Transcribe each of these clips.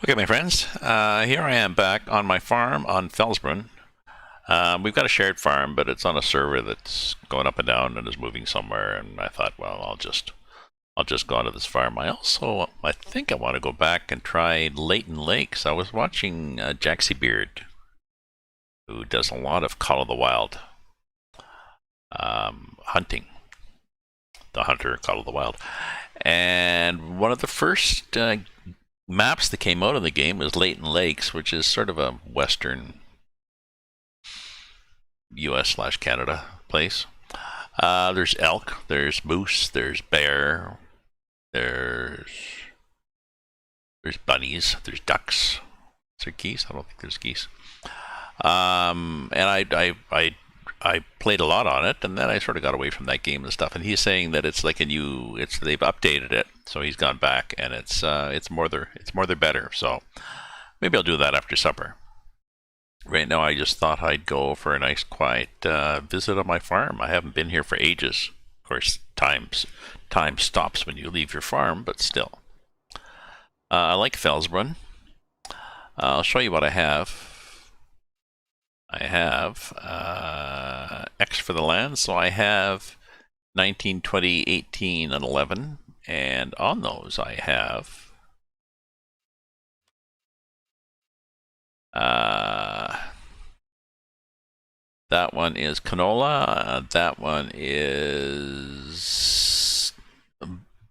Okay, my friends, here I am back on my farm on Felsbrunn. We've got a shared farm, but it's on a server that's going up and down and is moving somewhere. And I thought, well, I'll just go onto this farm. I think I want to go back and try Leighton Lakes. I was watching Jaxie Beard, who does a lot of Call of the Wild hunting. The hunter Call of the Wild, and one of the first maps that came out of the game was Leighton Lakes, which is sort of a western US/Canada place. There's elk, there's moose, there's bear, there's bunnies, there's ducks. Is there geese? I don't think there's geese. And I played a lot on it, and then I sort of got away from that game and stuff. And he's saying that it's like they've updated it, so he's gone back, and it's more the better. So maybe I'll do that after supper. Right now, I just thought I'd go for a nice, quiet visit on my farm. I haven't been here for ages. Of course, time stops when you leave your farm, but still. I like Felsbrunn. I'll show you what I have. I have X for the land, so I have 19, 20, 18, and 11, and on those I have that one is canola, that one is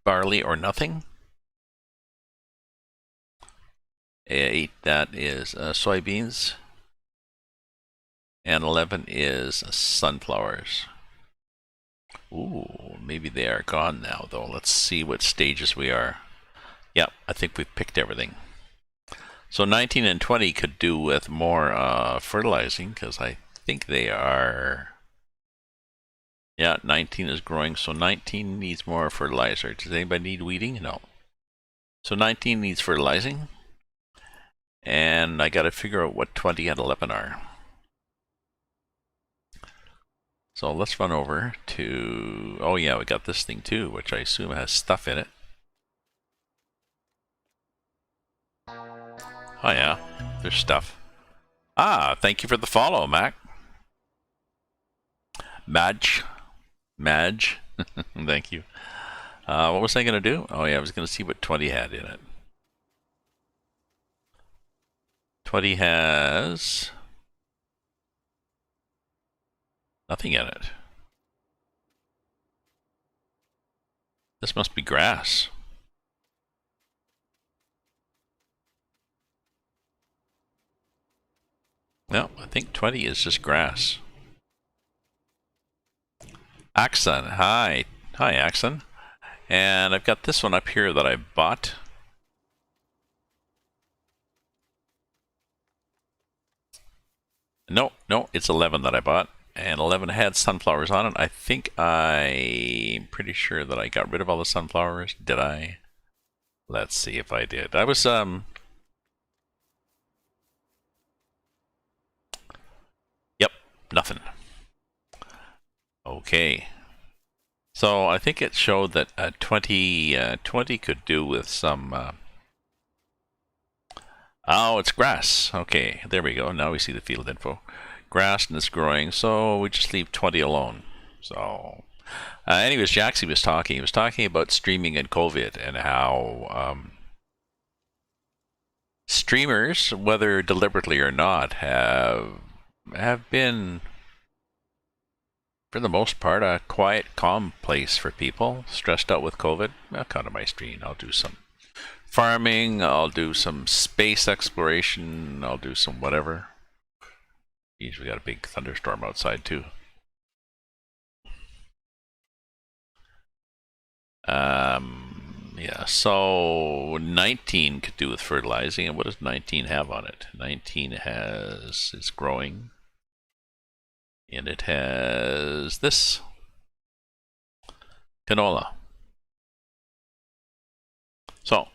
barley or nothing, 8 that is soybeans, and 11 is sunflowers. Ooh, maybe they are gone now, though. Let's see what stages we are. Yep, I think we've picked everything. So 19 and 20 could do with more fertilizing, because I think they are... Yeah, 19 is growing, so 19 needs more fertilizer. Does anybody need weeding? No. So 19 needs fertilizing, and I got to figure out what 20 and 11 are. So let's run over to, oh yeah, we got this thing too, which I assume has stuff in it. Oh yeah, there's stuff. Ah, thank you for the follow, Mac. Madge. Thank you. What was I going to do? Oh yeah, I was going to see what 20 had in it. 20 has nothing in it. This must be grass. No, I think 20 is just grass. Axon, hi. Hi, Axon. And I've got this one up here that I bought. No, it's 11 that I bought. And 11 had sunflowers on it. I'm pretty sure that I got rid of all the sunflowers. Did I? Let's see if I did. I was, Yep, nothing. Okay. So I think it showed that 20 could do with some... Oh, it's grass. Okay, there we go. Now we see the field info. Grass and it's growing, so we just leave 20 alone. So, anyways, Jaxie was talking. He was talking about streaming and COVID and how streamers, whether deliberately or not, have been, for the most part, a quiet, calm place for people stressed out with COVID. I'll come to my stream. I'll do some farming. I'll do some space exploration. I'll do some whatever. Geez, we got a big thunderstorm outside too. Yeah, so 19 could do with fertilizing, and what does 19 have on it? 19 is growing, and it has this canola. So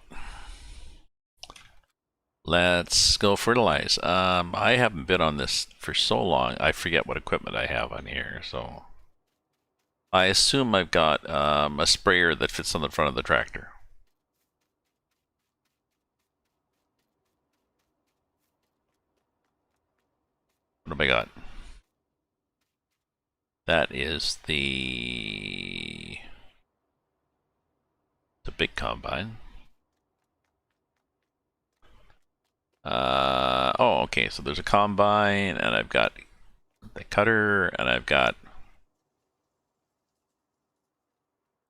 let's go fertilize. I haven't been on this for so long, I forget what equipment I have on here, so I assume I've got a sprayer that fits on the front of the tractor. That is the big combine. Oh, okay, so there's a combine, and I've got the cutter, and I've got,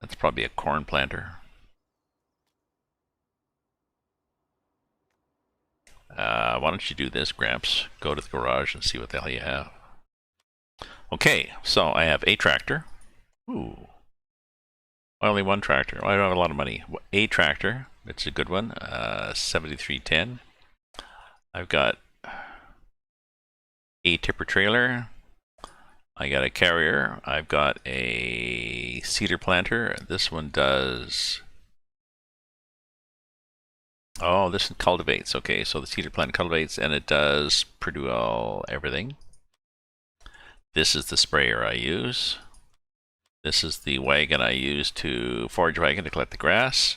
that's probably a corn planter. Why don't you do this, Gramps? Go to the garage and see what the hell you have. Okay, so I have a tractor. Ooh. Only one tractor. I don't have a lot of money. A tractor. It's a good one. 7310. I've got a tipper trailer. I got a carrier. I've got a cedar planter. This one does... Oh, this one cultivates. Okay, so the cedar plant cultivates, and it does pretty well everything. This is the sprayer I use. This is the wagon I use to forage wagon to collect the grass.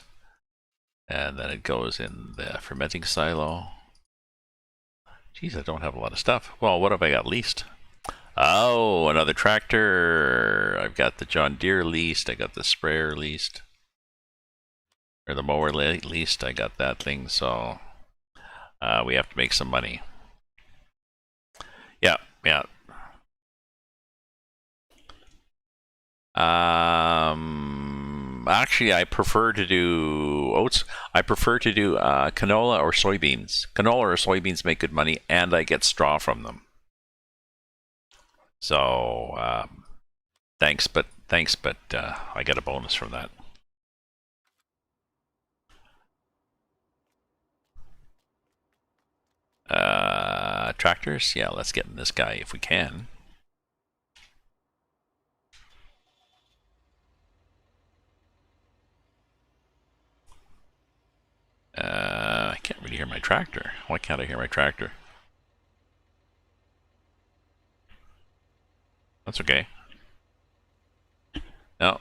And then it goes in the fermenting silo. Geez, I don't have a lot of stuff. Well, what have I got leased? Oh, another tractor. I've got the John Deere leased. I got the sprayer leased. Or the mower leased. I got that thing, so we have to make some money. Yeah. Actually, I prefer to do oats. I prefer to do canola or soybeans. Canola or soybeans make good money, and I get straw from them. So thanks, but I get a bonus from that. Tractors? Yeah, let's get in this guy if we can. I can't really hear my tractor. Why can't I hear my tractor? That's okay. No.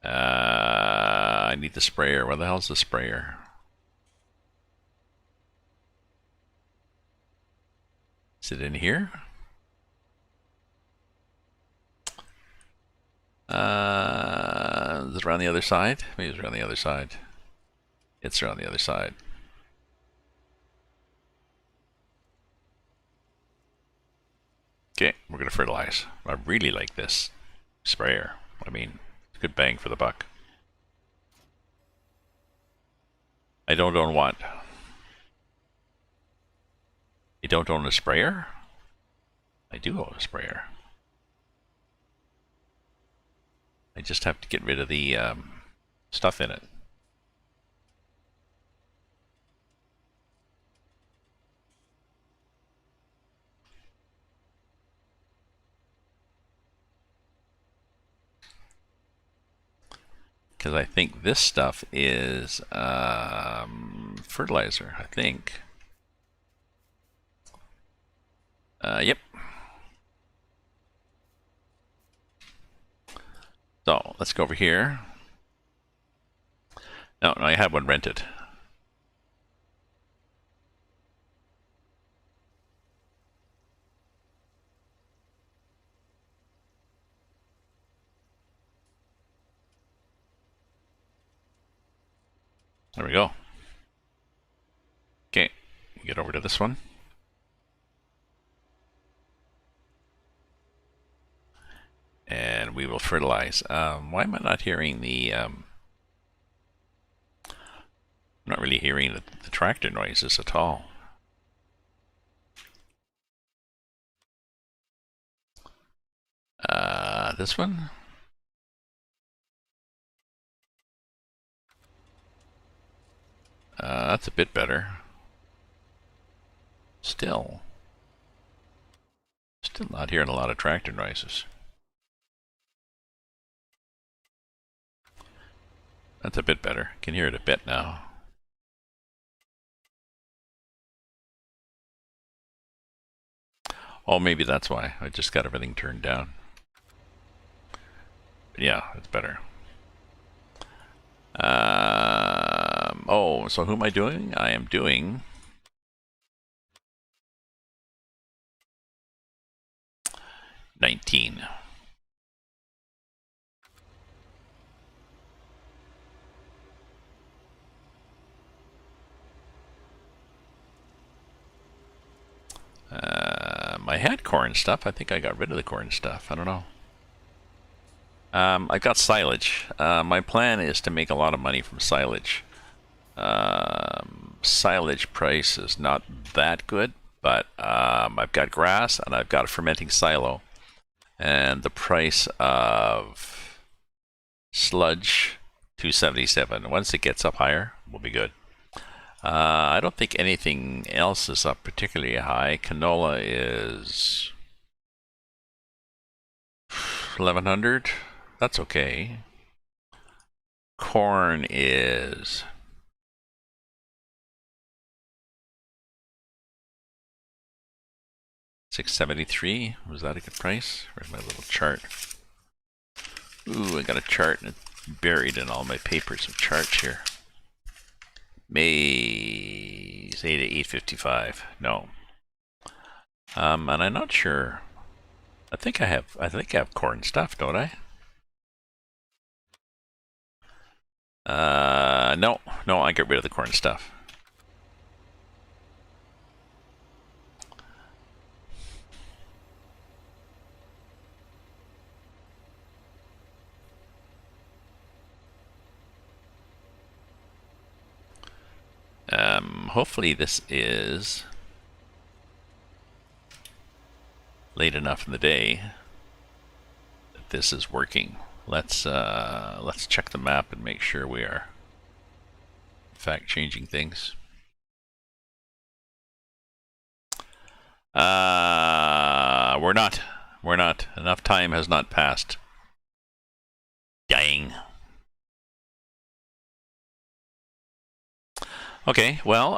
I need the sprayer. Where the hell's the sprayer? Is it in here? Is it around the other side? Maybe it's around the other side. It's around the other side. Okay, we're gonna fertilize. I really like this sprayer. I mean, good bang for the buck. I don't own what? You don't own a sprayer? I do own a sprayer. I just have to get rid of the stuff in it. Because I think this stuff is fertilizer, I think. Yep. So let's go over here. No, I have one rented. There we go. Okay, get over to this one. And we will fertilize. Why am I not hearing the... I'm not really hearing the tractor noises at all. This one? That's a bit better. Still not hearing a lot of tractor noises. That's a bit better. Can hear it a bit now. Oh, maybe that's why. I just got everything turned down. But yeah, it's better. Oh, so who am I doing? I am doing... I had corn stuff. I think I got rid of the corn stuff. I don't know. I got silage. My plan is to make a lot of money from silage. Silage price is not that good, but I've got grass and I've got a fermenting silo. And the price of sludge, $277. Once it gets up higher, we'll be good. I don't think anything else is up particularly high. Canola is 1100. That's okay. Corn is $673. Was that a good price? Where's my little chart? Ooh, I got a chart and it's buried in all my papers of charts here. Maize 8 to 855. No. And I'm not sure. I think I have corn stuff, don't I? No, I get rid of the corn stuff. Hopefully this is late enough in the day that this is working. Let's check the map and make sure we are in fact changing things. We're not. Enough time has not passed. Dang. Okay, well,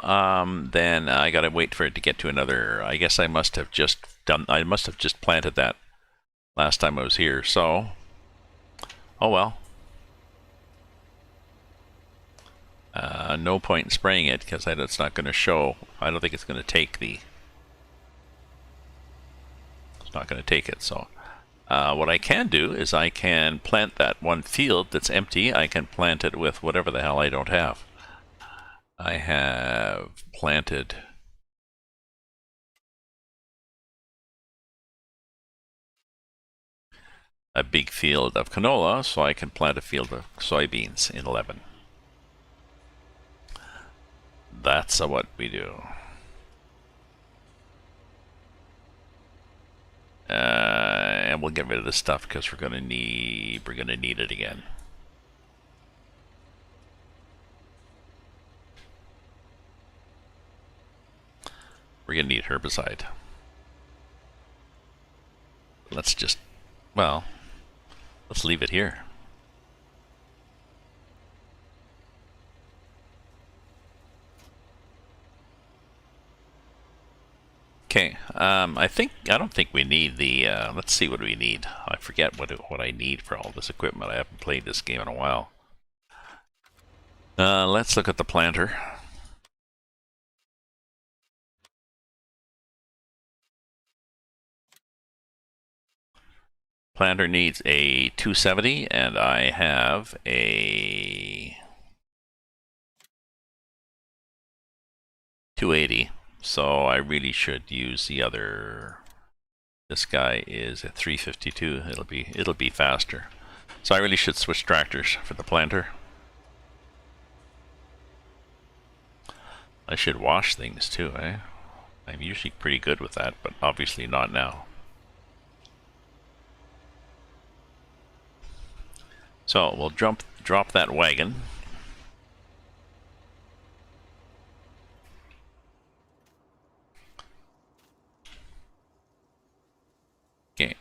then I gotta wait for it to get to another. I guess I must have just planted that last time I was here. So, oh well. No point in spraying it because it's not going to show. I don't think it's going to take the. It's not going to take it. So, what I can do is I can plant that one field that's empty. I can plant it with whatever the hell I don't have. I have planted a big field of canola, so I can plant a field of soybeans in 11. That's what we do. And we'll get rid of this stuff because we're gonna need it again. We're gonna need herbicide. Let's just, well, let's leave it here. Okay, I don't think we need the, let's see what we need. I forget what I need for all this equipment. I haven't played this game in a while. Let's look at the planter. Planter needs a 270 and I have a 280. So I really should use the other. This guy is at 352. It'll be faster. So I really should switch tractors for the planter. I should wash things too, eh? I'm usually pretty good with that, but obviously not now. So we'll drop that wagon. Okay.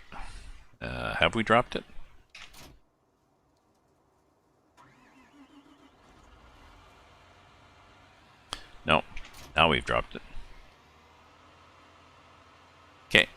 Have we dropped it? No. Now we've dropped it. Okay.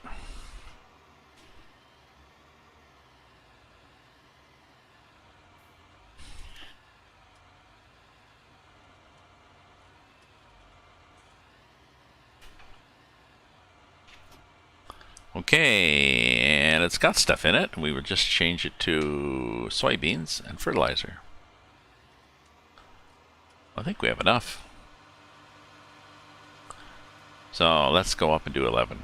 Okay, and it's got stuff in it. We would just change it to soybeans and fertilizer. I think we have enough. So let's go up and do 11.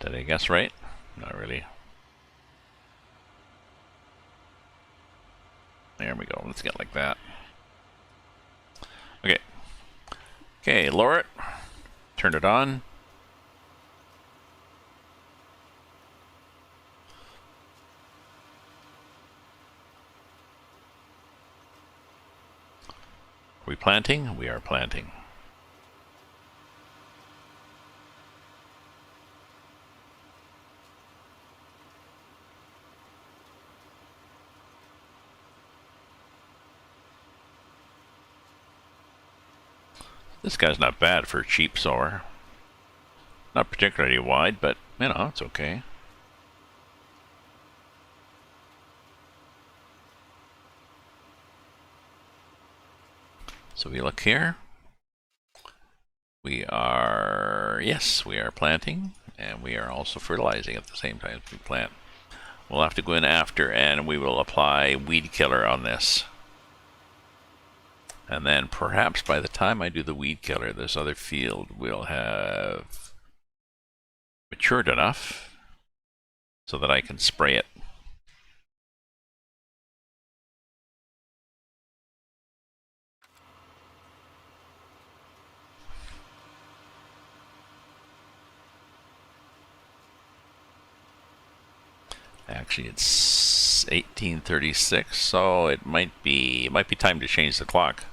Did I guess right? Not really. There we go. Let's get like that. Okay. Okay, lower it. Turn it on. Are we planting? We are planting. This guy's not bad for a cheap sower. Not particularly wide, but, you know, it's okay. So we look here. We are, yes, we are planting, and we are also fertilizing at the same time as we plant. We'll have to go in after, and we will apply weed killer on this. And then perhaps by the time I do the weed killer, this other field will have matured enough so that I can spray it. Actually, it's 1836, so it might be time to change the clock.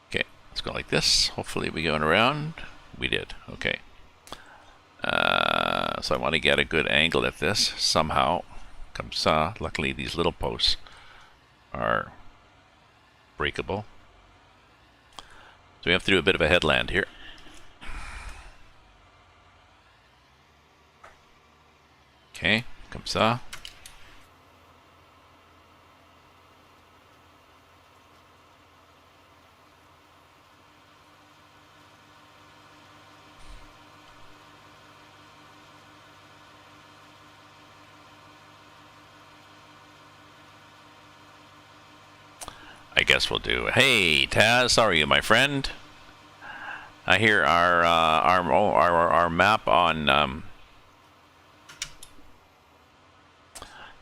Okay, let's go like this. Hopefully we going around. We did. Okay. So I want to get a good angle at this somehow. Comme ça. Luckily, these little posts are breakable. So we have to do a bit of a headland here. Okay, comme ça. I guess we'll do. Hey, Taz, how are you, my friend? I hear our map on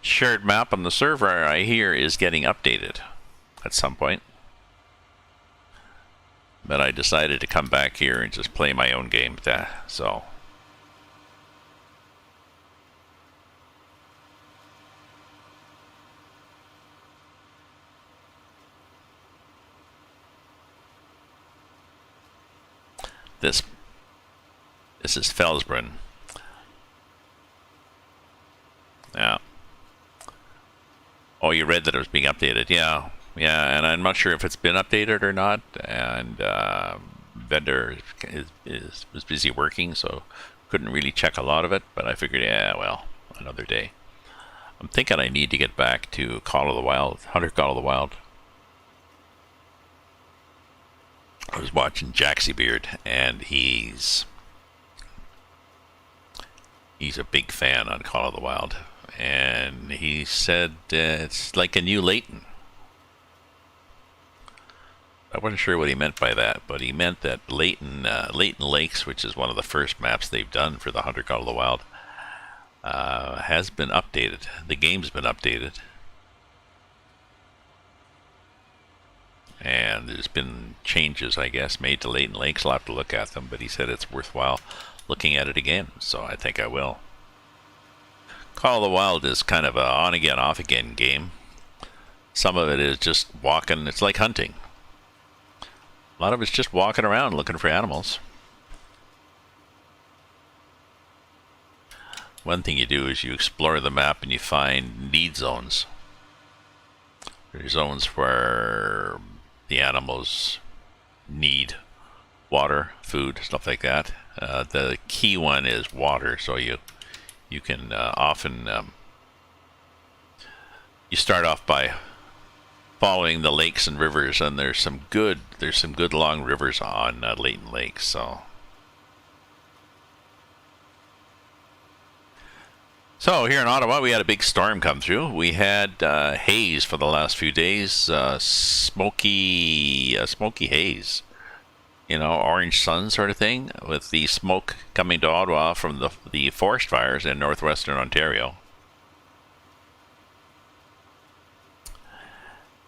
shared map on the server. I hear is getting updated at some point, but I decided to come back here and just play my own game. So. This is Felsbrunn. Yeah. Oh, you read that it was being updated. Yeah. Yeah, and I'm not sure if it's been updated or not. And vendor was busy working, so couldn't really check a lot of it. But I figured, yeah, well, another day. I'm thinking I need to get back to Call of the Wild, Hunter Call of the Wild. I was watching Jaxie Beard, and he's a big fan on Call of the Wild, and he said it's like a new Layton. I wasn't sure what he meant by that, but he meant that Layton Lakes, which is one of the first maps they've done for the Hunter Call of the Wild, has been updated. The game's been updated. And there's been changes, I guess, made to Layton Lakes. I'll have to look at them, but he said it's worthwhile looking at it again, so I think I will. Call of the Wild is kind of a on-again, off-again game. Some of it is just walking. It's like hunting. A lot of it's just walking around looking for animals. One thing you do is you explore the map and you find need zones. There's zones where the animals need water, food, stuff like that. The key one is water, so you can often you start off by following the lakes and rivers, and there's some good long rivers on Layton Lake. So So here in Ottawa, we had a big storm come through. We had haze for the last few days, smoky haze. You know, orange sun sort of thing, with the smoke coming to Ottawa from the forest fires in northwestern Ontario.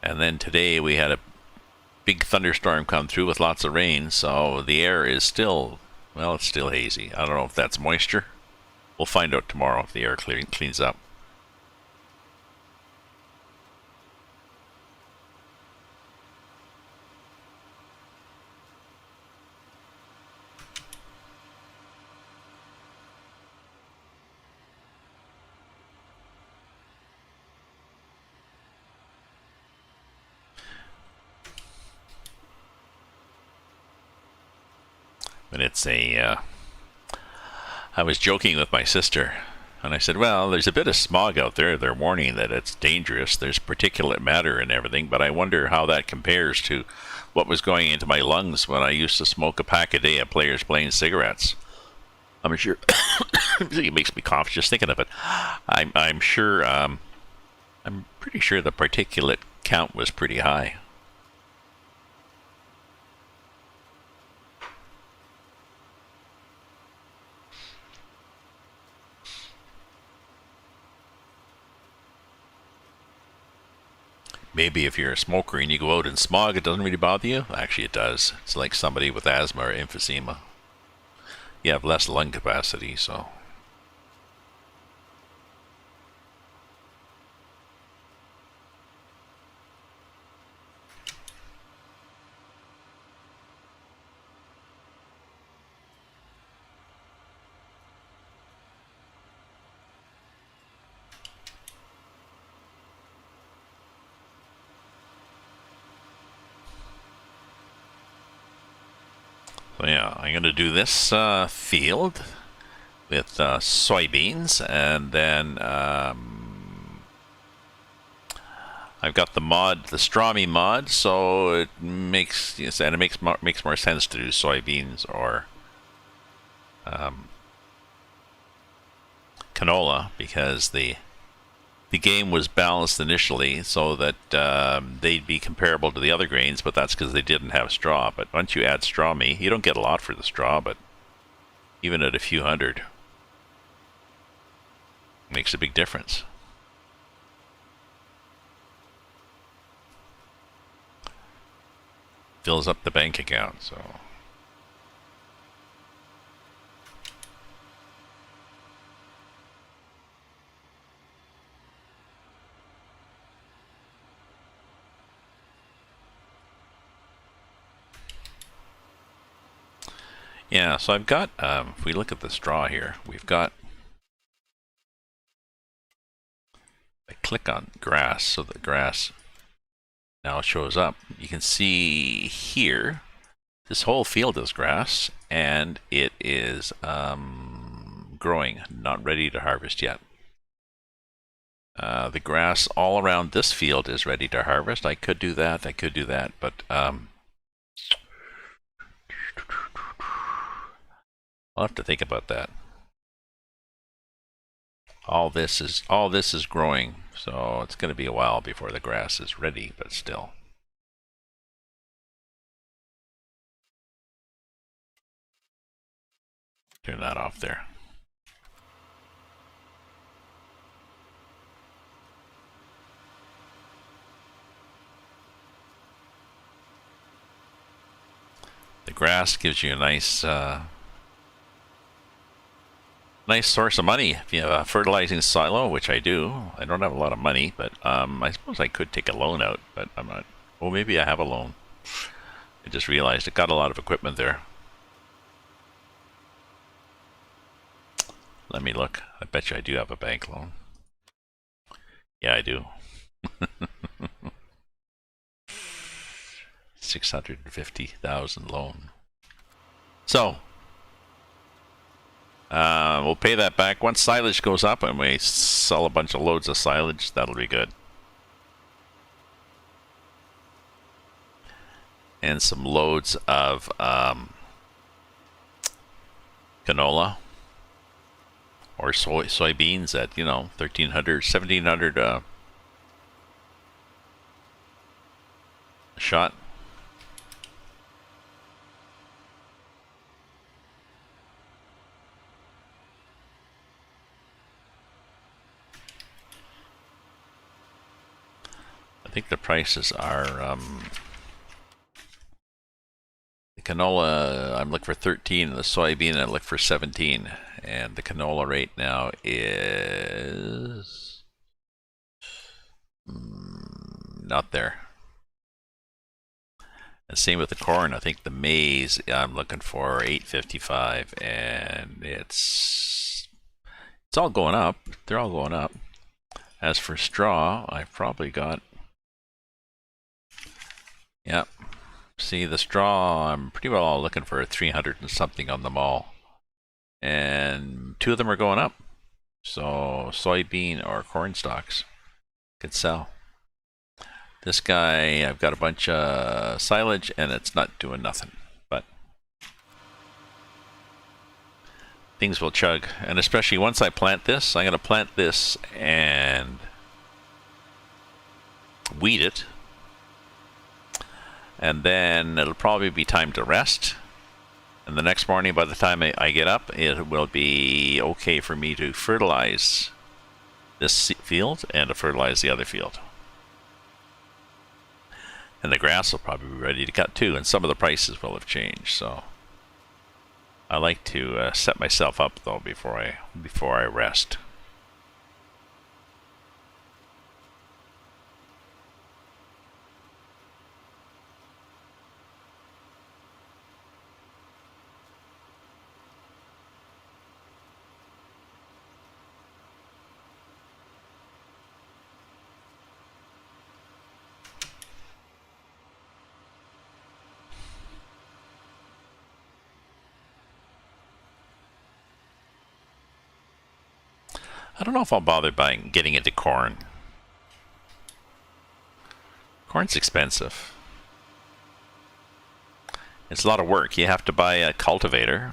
And then today we had a big thunderstorm come through with lots of rain, so the air is still, well, it's still hazy. I don't know if that's moisture. We'll find out tomorrow if the air cleans up. But it's a I was joking with my sister, and I said, well, there's a bit of smog out there. They're warning that it's dangerous. There's particulate matter and everything, but I wonder how that compares to what was going into my lungs when I used to smoke a pack a day at Players Plain cigarettes. I'm sure it makes me cough just thinking of it. I'm sure, I'm pretty sure the particulate count was pretty high. Maybe if you're a smoker and you go out in smog, it doesn't really bother you. Actually, it does. It's like somebody with asthma or emphysema. You have less lung capacity, so. So yeah, I'm going to do this field with soybeans, and then I've got the mod, the Strawmy mod, so it makes, yes, and it makes more sense to do soybeans or canola, because the game was balanced initially so that they'd be comparable to the other grains, but that's because they didn't have straw. But once you add straw meat, you don't get a lot for the straw, but even at a few hundred, it makes a big difference. Fills up the bank account, so. Yeah, so I've got, if we look at the straw here, we've got, I click on grass, so the grass now shows up. You can see here, this whole field is grass, and it is growing, not ready to harvest yet. The grass all around this field is ready to harvest. I could do that, but I'll have to think about that. All this is growing, so it's going to be a while before the grass is ready, but still. Turn that off there. The grass gives you a nice nice source of money if you have a fertilizing silo, which I do. I don't have a lot of money, but I suppose I could take a loan out, but I'm not. Well, maybe I have a loan. I just realized it got a lot of equipment there. Let me look. I bet you I do have a bank loan. Yeah, I do. 650,000 loan. So we'll pay that back once silage goes up, and we sell a bunch of loads of silage. That'll be good. And some loads of canola or soybeans at 1,300, 1,700 a shot. I think the prices are the canola. I'm looking for 13, and the soybean I look for 17, and the canola rate now is not there. And same with the corn. I think the maize I'm looking for 8.55, and it's all going up. They're all going up. As for straw, I've probably got, yeah. See, the straw, I'm pretty well all looking for 300 and something on them all, and 2 of them are going up. So soybean or corn stalks could sell. This guy, I've got a bunch of silage and it's not doing nothing, but things will chug. And especially once I plant this, I'm going to plant this and weed it. And then it'll probably be time to rest. And the next morning, by the time I get up, it will be okay for me to fertilize this field and to fertilize the other field. And the grass will probably be ready to cut too, and some of the prices will have changed. So I like to set myself up though before I rest. I don't know if I'll bother getting into corn. Corn's expensive. It's a lot of work. You have to buy a cultivator.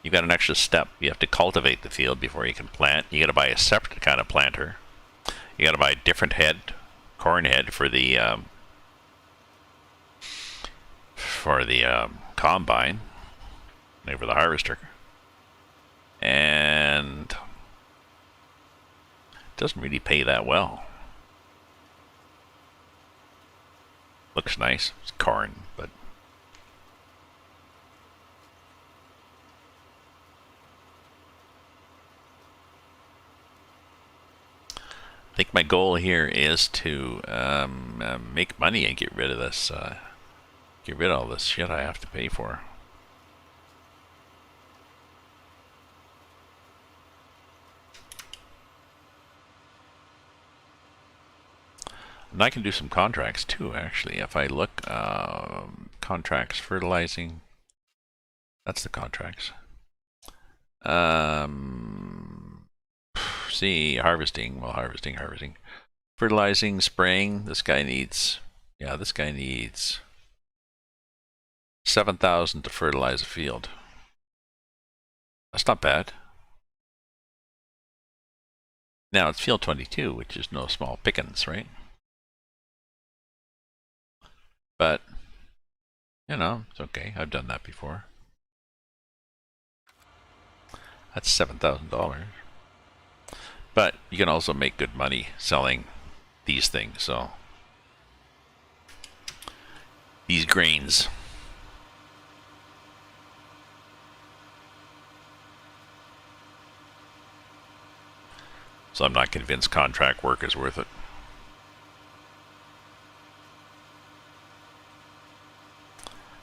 You've got an extra step. You have to cultivate the field before you can plant. You got to buy a separate kind of planter. You got to buy a different corn head for the combine, for the harvester, and doesn't really pay that well. Looks nice. It's corn, but I think my goal here is to make money and get rid of this. Get rid of all this shit I have to pay for. And I can do some contracts too, actually. If I look, contracts, fertilizing, that's the contracts. See, harvesting, well, harvesting. Fertilizing, spraying, this guy needs 7,000 to fertilize a field. That's not bad. Now it's field 22, which is no small pickings, right? But, it's okay. I've done that before. That's $7,000. But you can also make good money selling these things, so. These grains. So I'm not convinced contract work is worth it.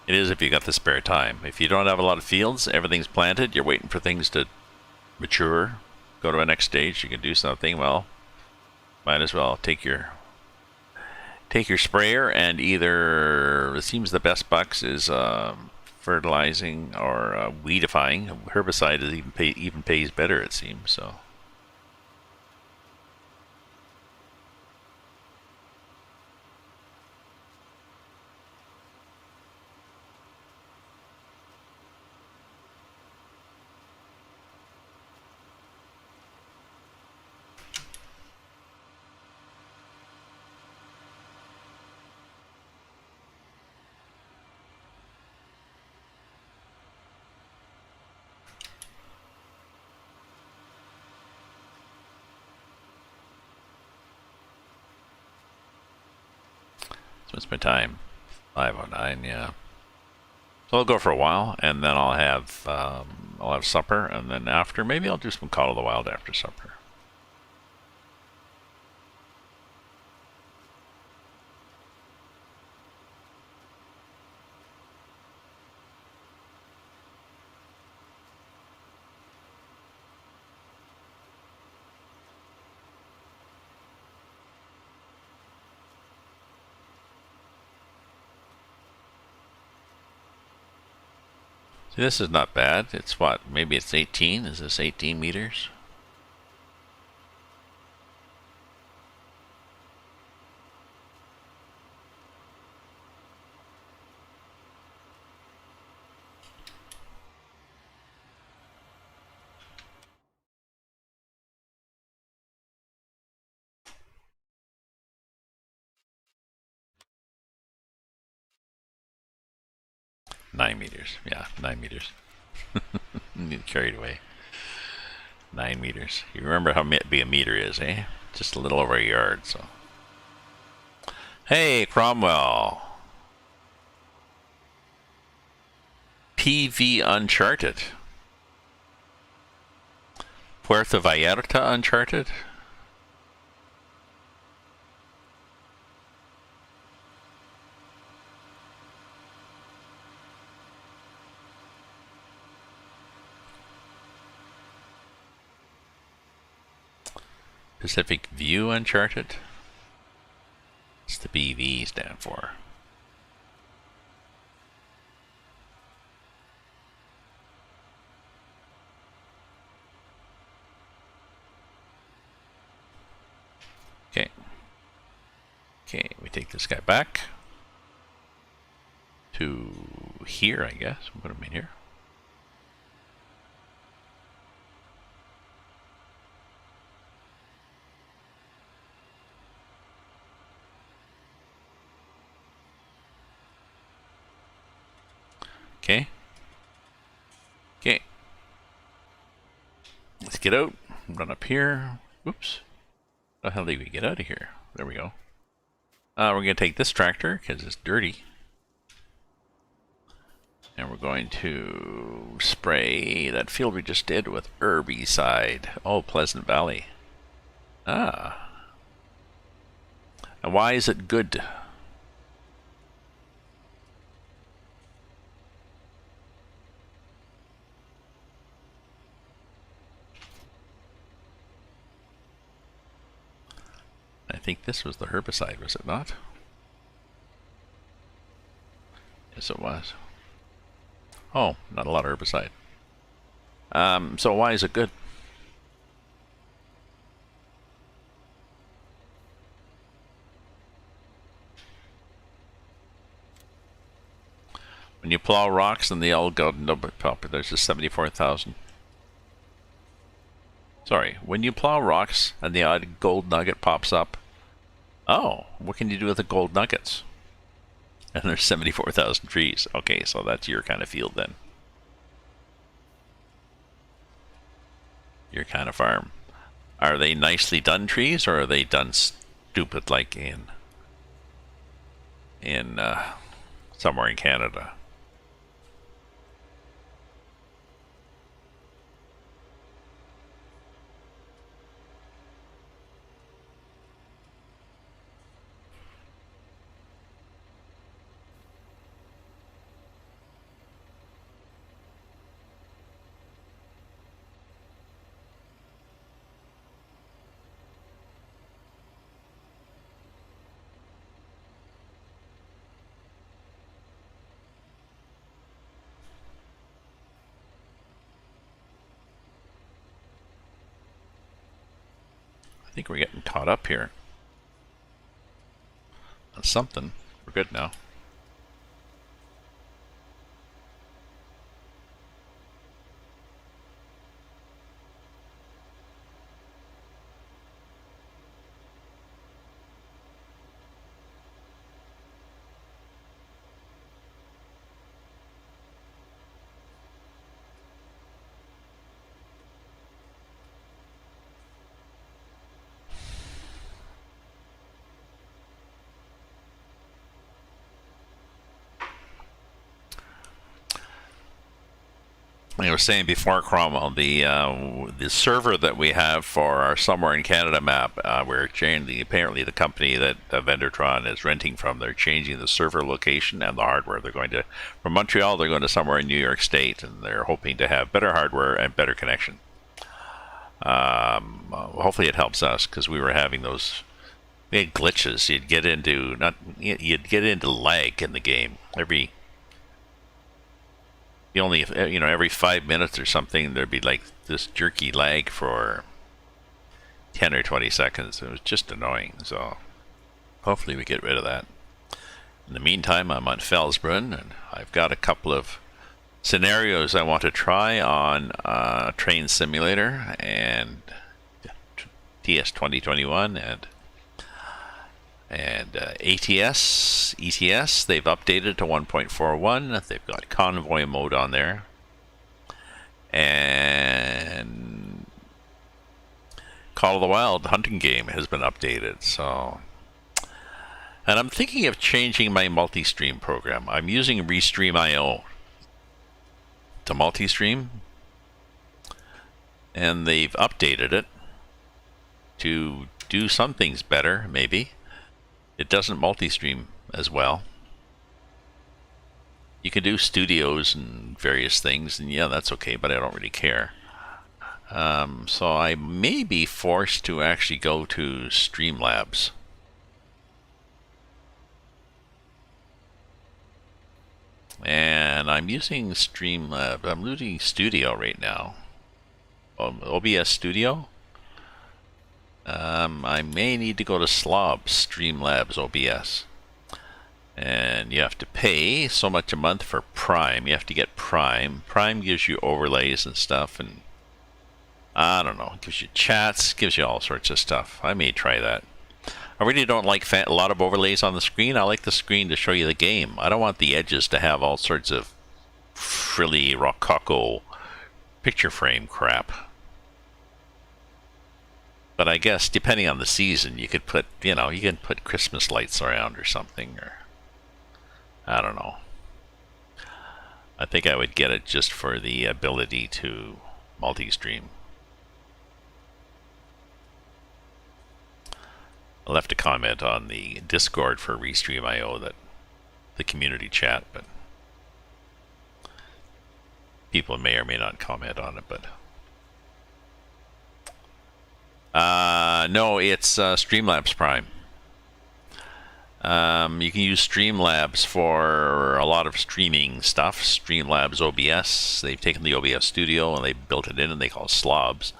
It is if you got the spare time. If you don't have a lot of fields, everything's planted, you're waiting for things to mature, go to a next stage, you can do something, well, might as well take your sprayer and either, it seems the best bucks is fertilizing or weedifying. Herbicide is even pays better, it seems, so. So it's my time. 5:09, yeah. So I'll go for a while, and then I'll have supper, and then after, maybe I'll do some Call of the Wild after supper. See, this is not bad. It's what? Maybe it's 18? Is this 18 meters? Nine meters. Yeah, 9 meters. Carried away. 9 meters. You remember how big a meter is, eh? Just a little over a yard, so. Hey, Cromwell. PV Uncharted. Puerto Vallarta Uncharted. Pacific View Uncharted. What's the BV stand for? Okay. Okay, we take this guy back to here, I guess. We'll put him in here. Okay. Okay. Let's get out. Run up here. Oops. How the hell did we get out of here? There we go. We're going to take this tractor because it's dirty. And we're going to spray that field we just did with herbicide. Oh, Pleasant Valley. Ah. And why is it good? I think this was the herbicide, was it not? Yes, it was. Oh, not a lot of herbicide. So why is it good? When you plow rocks and they all go pop, there's just 74,000. Sorry, when you plow rocks and the odd gold nugget pops up. Oh, what can you do with the gold nuggets? And there's 74,000 trees. Okay, so that's your kind of field then. Your kind of farm. Are they nicely done trees, or are they done stupid like in somewhere in Canada? I think we're getting caught up here on something. We're good now. I was saying before, Cromwell, the server that we have for our Somewhere in Canada map, we're changing. Apparently, the company that Vendortron is renting from, they're changing the server location and the hardware. They're going to from Montreal. They're going to somewhere in New York State, and they're hoping to have better hardware and better connection. Hopefully, it helps us because we were having those. We had glitches. You'd get into lag in the game every. Every 5 minutes or something, there'd be like this jerky lag for 10 or 20 seconds. It was just annoying. So hopefully we get rid of that. In the meantime, I'm on Felsbrunn, and I've got a couple of scenarios I want to try on Train Simulator and TS 2021 and ETS, they've updated to 1.41. They've got convoy mode on there. And Call of the Wild hunting game has been updated. And I'm thinking of changing my multi-stream program. I'm using Restream.io to multi-stream. And they've updated it to do some things better, maybe. It doesn't multi-stream as well. You can do studios and various things, and yeah, that's okay, but I don't really care. So I may be forced to actually go to Streamlabs. And I'm using Streamlabs. I'm using Studio right now. OBS Studio. I may need to go to Streamlabs OBS. And you have to pay so much a month for Prime. You have to get Prime. Prime gives you overlays and stuff, and I don't know, gives you chats, gives you all sorts of stuff. I may try that. I really don't like a lot of overlays on the screen. I like the screen to show you the game. I don't want the edges to have all sorts of frilly, rococo picture frame crap. But I guess depending on the season, you could put, you can put Christmas lights around or something, or I don't know. I think I would get it just for the ability to multi-stream. I'll have to comment on the Discord for Restream.io, that the community chat, but people may or may not comment on it, but no, it's Streamlabs Prime. You can use Streamlabs for a lot of streaming stuff. Streamlabs OBS. They've taken the OBS Studio and they built it in, and they call it Slobs.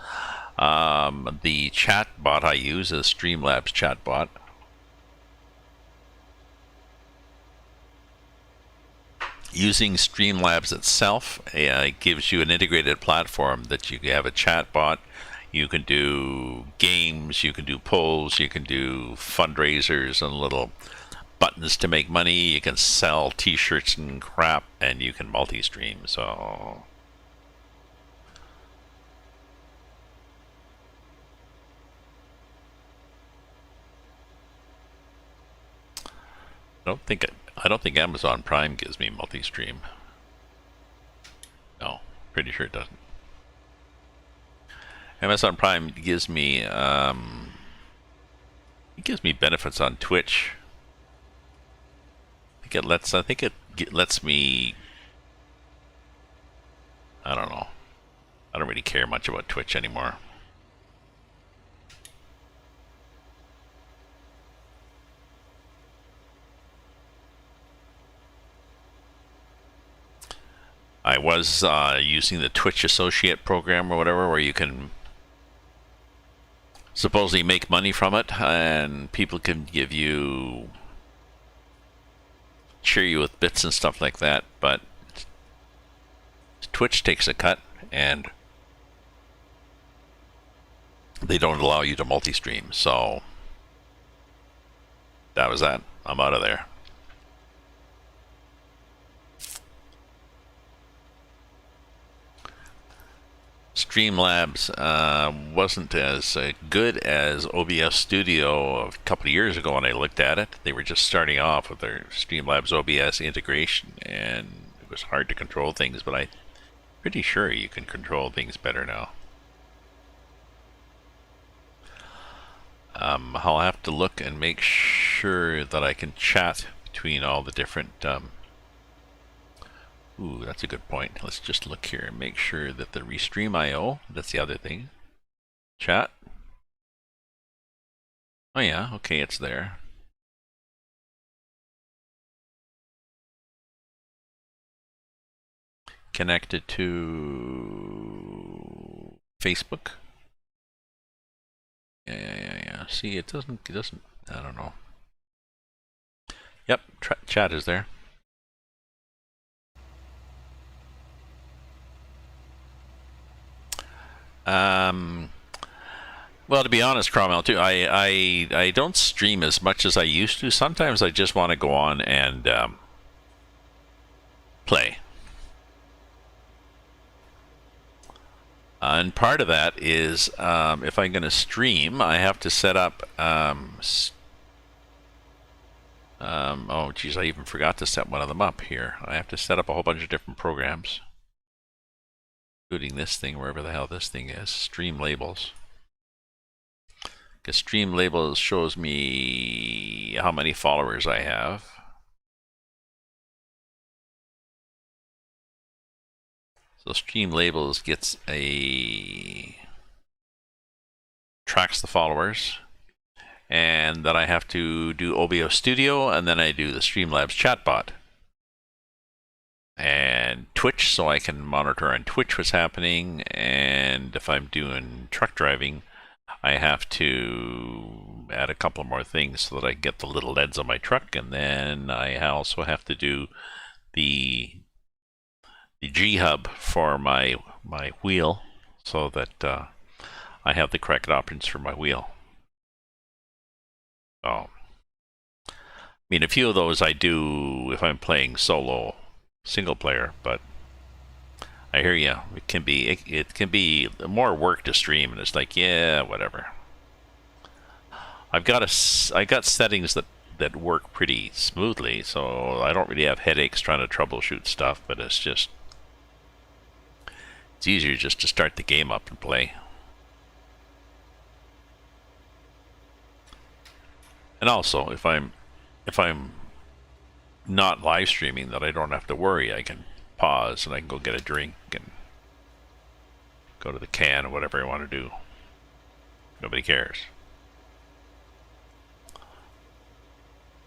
The chat bot I use is Streamlabs chatbot. Using Streamlabs itself gives you an integrated platform that you have a chatbot. You can do games, you can do polls, you can do fundraisers and little buttons to make money. You can sell t-shirts and crap, and you can multi-stream. So I don't think Amazon Prime gives me multi-stream. No, pretty sure it doesn't. Amazon Prime gives me benefits on Twitch. I think it lets me. I don't know. I don't really care much about Twitch anymore. I was using the Twitch Associate program or whatever, where you can supposedly make money from it, and people can cheer you with bits and stuff like that, but Twitch takes a cut, and they don't allow you to multi-stream, so that was that. I'm out of there. Streamlabs wasn't as good as OBS Studio a couple of years ago when I looked at it. They were just starting off with their Streamlabs OBS integration, and it was hard to control things, but I Pretty sure you can control things better now. I'll have to look and make sure that I can chat between all the different... Ooh, that's a good point. Let's just look here and make sure that the Restream IO, that's the other thing. Chat. Oh yeah, okay, it's there. Connected to Facebook. Yeah. See, it doesn't, I don't know. Yep, chat is there. Well, to be honest, Cromwell, too, I don't stream as much as I used to. Sometimes I just want to go on and play. And part of that is if I'm going to stream, I have to set up... oh, geez, I even forgot to set one of them up here. I have to set up a whole bunch of different programs, including this thing, wherever the hell this thing is, Stream Labels. Because Stream Labels shows me how many followers I have. So Stream Labels tracks the followers, and then I have to do OBO Studio, and then I do the Streamlabs chatbot. And Twitch, so I can monitor on Twitch what's happening, and if I'm doing truck driving, I have to add a couple more things so that I can get the little LEDs on my truck, and then I also have to do the G-hub for my wheel so that I have the correct options for my wheel. Oh, I mean, a few of those I do if I'm playing solo single player, but I hear you. It can be more work to stream, and it's like, yeah, whatever. I got settings that work pretty smoothly, so I don't really have headaches trying to troubleshoot stuff. But it's easier just to start the game up and play. And also, if I'm not live streaming, that I don't have to worry. I can pause and I can go get a drink and go to the can or whatever I want to do. Nobody cares.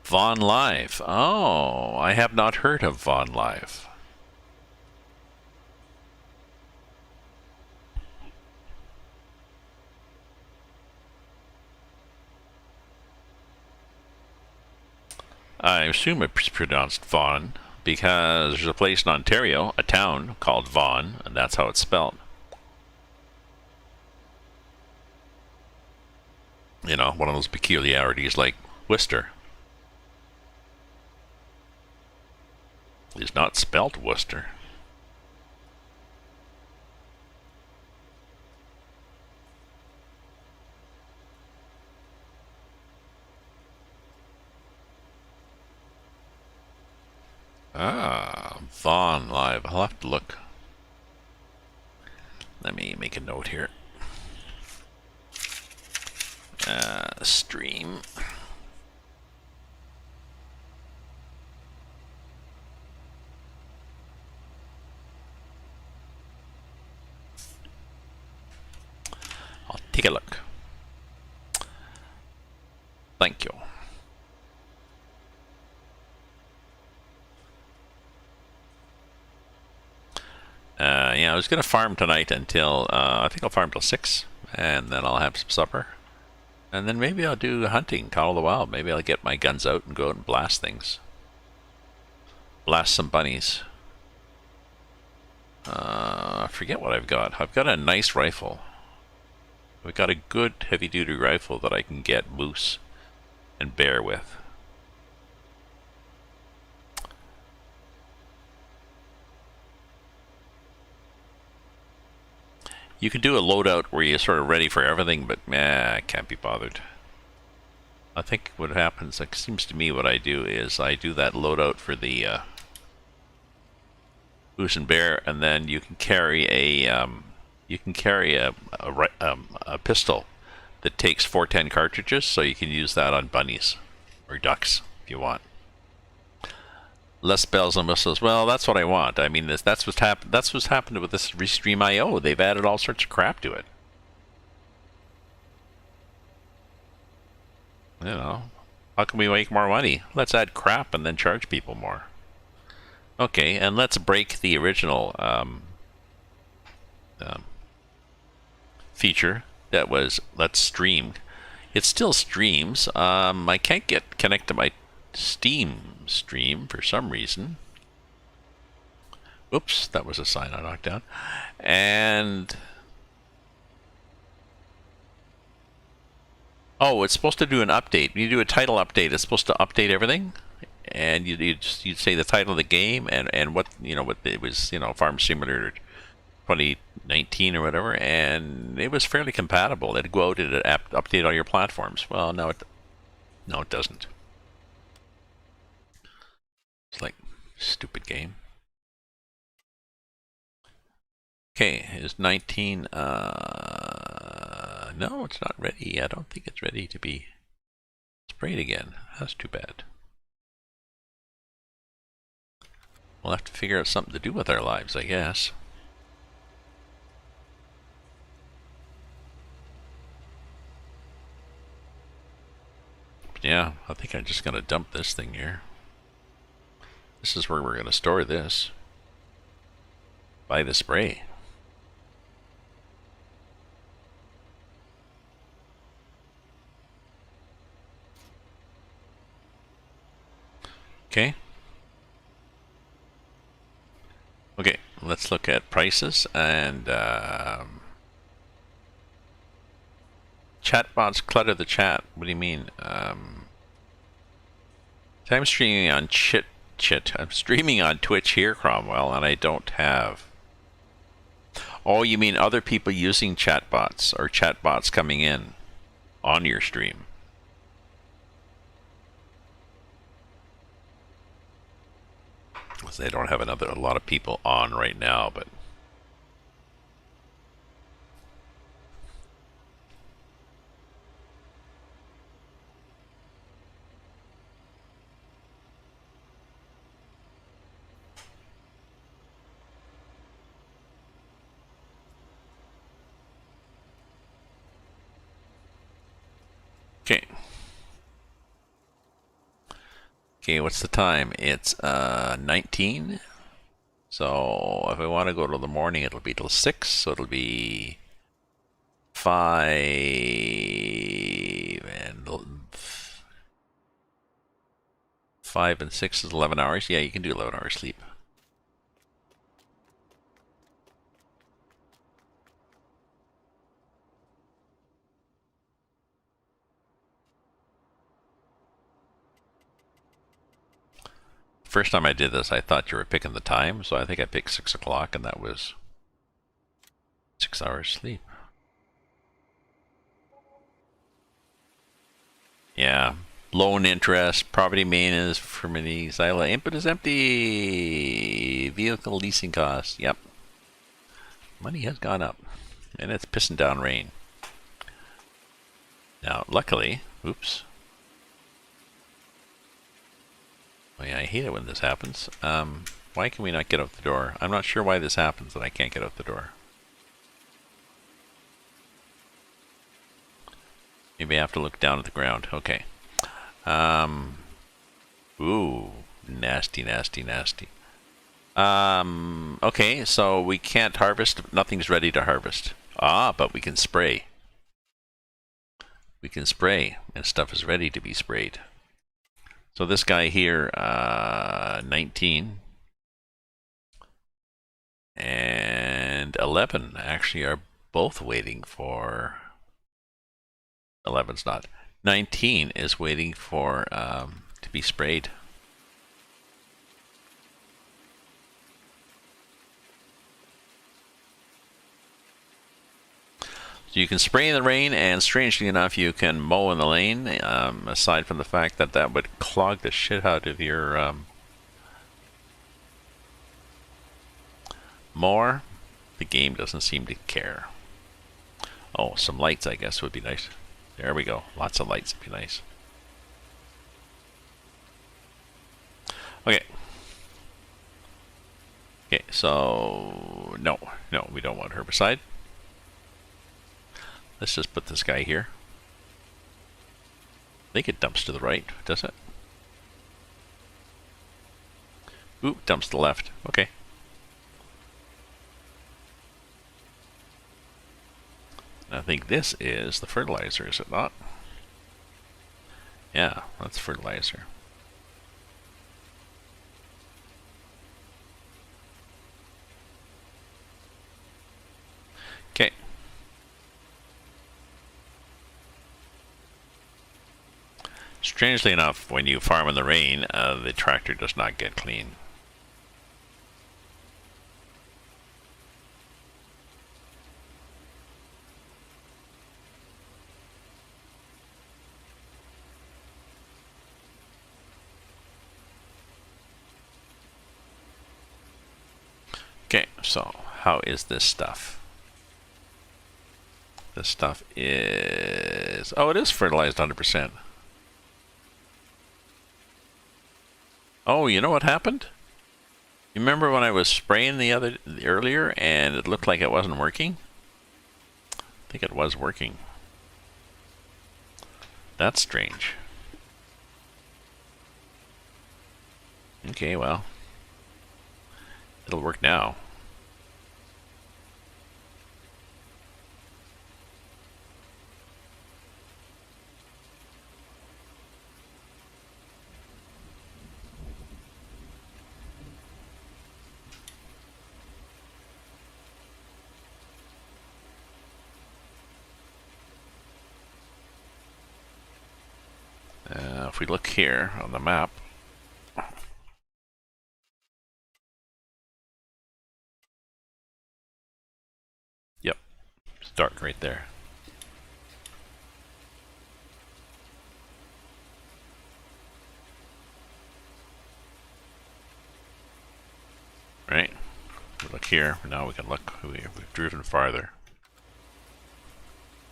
Vaughn Live. Oh, I have not heard of Vaughn Live. I assume it's pronounced Vaughan because there's a place in Ontario, a town called Vaughan, and that's how it's spelled. You know, one of those peculiarities like Worcester. It's not spelled Worcester. Ah, Vaughn Live. I'll have to look. Let me make a note here. Stream. I'll take a look. Thank you. Yeah, I was going to farm tonight until, I think I'll farm till 6, and then I'll have some supper. And then maybe I'll do hunting, Call of the Wild. Maybe I'll get my guns out and go out and blast things. Blast some bunnies. I forget what I've got. I've got a nice rifle. I've got a good heavy-duty rifle that I can get moose and bear with. You can do a loadout where you're sort of ready for everything, but I can't be bothered. I think what happens, it seems to me what I do is I do that loadout for the Boost and Bear, and then you can carry a a pistol that takes 410 cartridges, so you can use that on bunnies or ducks if you want. Less bells and whistles. Well, that's what I want. I mean, that's what's happened. That's what's happened with this Restream IO. They've added all sorts of crap to it. You know, how can we make more money? Let's add crap and then charge people more. Okay, and let's break the original feature that was let's stream. It still streams. I can't connect to my Steam stream for some reason. Oops, that was a sign I knocked down. And oh, it's supposed to do an update. When you do a title update, it's supposed to update everything. And you'd say the title of the game and what what it was, Farm Simulator 2019 or whatever, and it was fairly compatible. It'd go out and update all your platforms. Well, no, it doesn't. It's like stupid game. Okay, is 19? No, it's not ready. I don't think it's ready to be sprayed again. That's too bad. We'll have to figure out something to do with our lives, I guess. Yeah, I think I'm just going to dump this thing here. This is where we're going to store this. Buy the spray. Okay. Okay, let's look at prices and chatbots clutter the chat. What do you mean? I'm streaming on I'm streaming on Twitch here, Cromwell, and I don't have. Oh, you mean other people using chatbots or chatbots coming in on your stream? They don't have a lot of people on right now, but okay. Okay, what's the time? It's 19. So if I want to go to the morning, it'll be till 6. So it'll be 5 and 5 and 6 is 11 hours. Yeah, you can do 11 hours sleep. First time I did this, I thought you were picking the time, so I think I picked 6 o'clock, and that was 6 hours sleep. Yeah, loan interest, property maintenance, for many Xyla input is empty, vehicle leasing costs. Yep, money has gone up, and it's pissing down rain. Now, luckily, oops. Oh yeah, I hate it when this happens. Why can we not get out the door? I'm not sure why this happens that I can't get out the door. Maybe I have to look down at the ground. Okay. Ooh, nasty, nasty, nasty. Okay, so we can't harvest. Nothing's ready to harvest. Ah, but we can spray. We can spray, and stuff is ready to be sprayed. So this guy here, 19 and 11 actually are both waiting for. 11's not. 19 is waiting for to be sprayed. So you can spray in the rain, and strangely enough, you can mow in the lane. Aside from the fact that that would clog the shit out of your more. The game doesn't seem to care. Oh, some lights, I guess, would be nice. There we go. Lots of lights would be nice. Okay. Okay, so no, we don't want herbicide. Let's just put this guy here. I think it dumps to the right, does it? Ooh, dumps to the left. Okay. I think this is the fertilizer, is it not? Yeah, that's fertilizer. Okay. Strangely enough, when you farm in the rain, the tractor does not get clean. Okay, so how is this stuff? This stuff is... oh, it is fertilized 100%. Oh, you know what happened? You remember when I was spraying earlier and it looked like it wasn't working? I think it was working. That's strange. Okay, well, it'll work now. If we look here on the map, yep, it's dark right there. Right? We look here, now we can look, we've driven farther.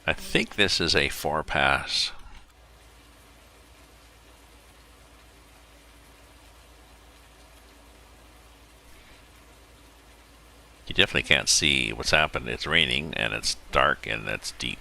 I think this is a 4-pass. You definitely can't see what's happened. It's raining and it's dark and it's deep.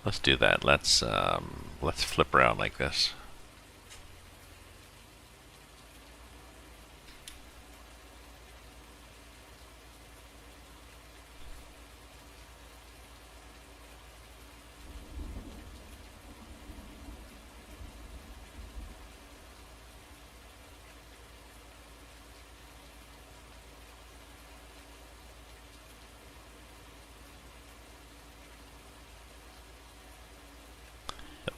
Let's do that. Let's flip around like this.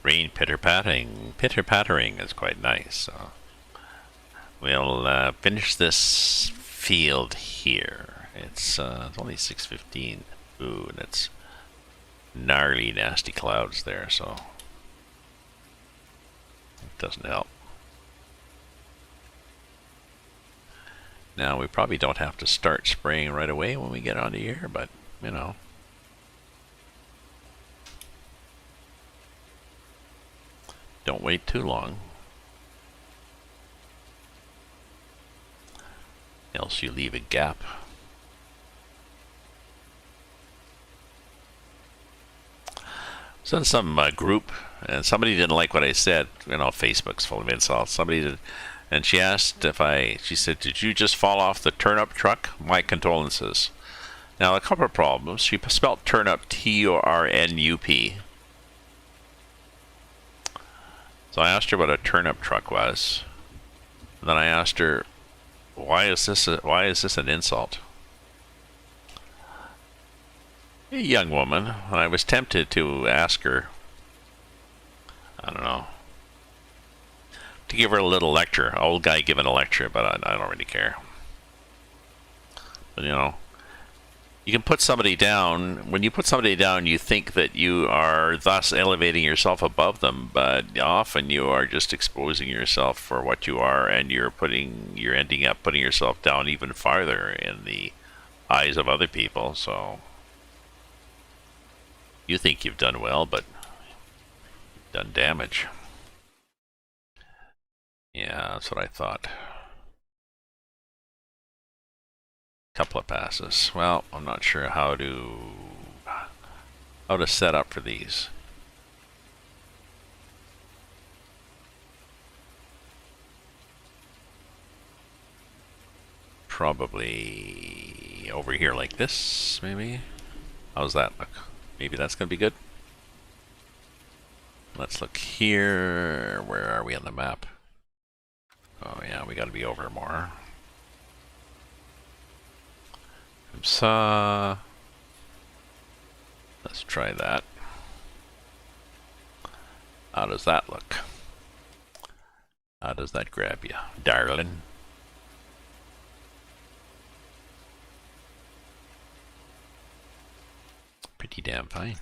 Rain pitter-pattering is quite nice. So we'll finish this field here. It's only 6:15. Ooh, and it's gnarly, nasty clouds there, so it doesn't help. Now we probably don't have to start spraying right away when we get onto here, but you know. Don't wait too long, else you leave a gap. So in some group, and somebody didn't like what I said. You know, Facebook's full of insults. Somebody did, And she asked she said, "Did you just fall off the turnip truck? My condolences." Now, a couple of problems. She spelled turnip T-U-R-N-U-P. So I asked her what a turnip truck was. And then I asked her, why is this an insult? A young woman, and I was tempted to ask her, I don't know, to give her a little lecture. An old guy giving a lecture, but I don't really care. But, you know, you can put somebody down. When you put somebody down, you think that you are thus elevating yourself above them, but often you are just exposing yourself for what you are, and you're ending up putting yourself down even farther in the eyes of other people. So you think you've done well, but you've done damage. Yeah, that's what I thought. Couple of passes. Well, I'm not sure how to set up for these. Probably over here like this, maybe. How's that look? Maybe that's gonna be good. Let's look here. Where are we on the map? Oh yeah, we gotta be over more. So, let's try that. How does that look? How does that grab you, darling? Pretty damn fine.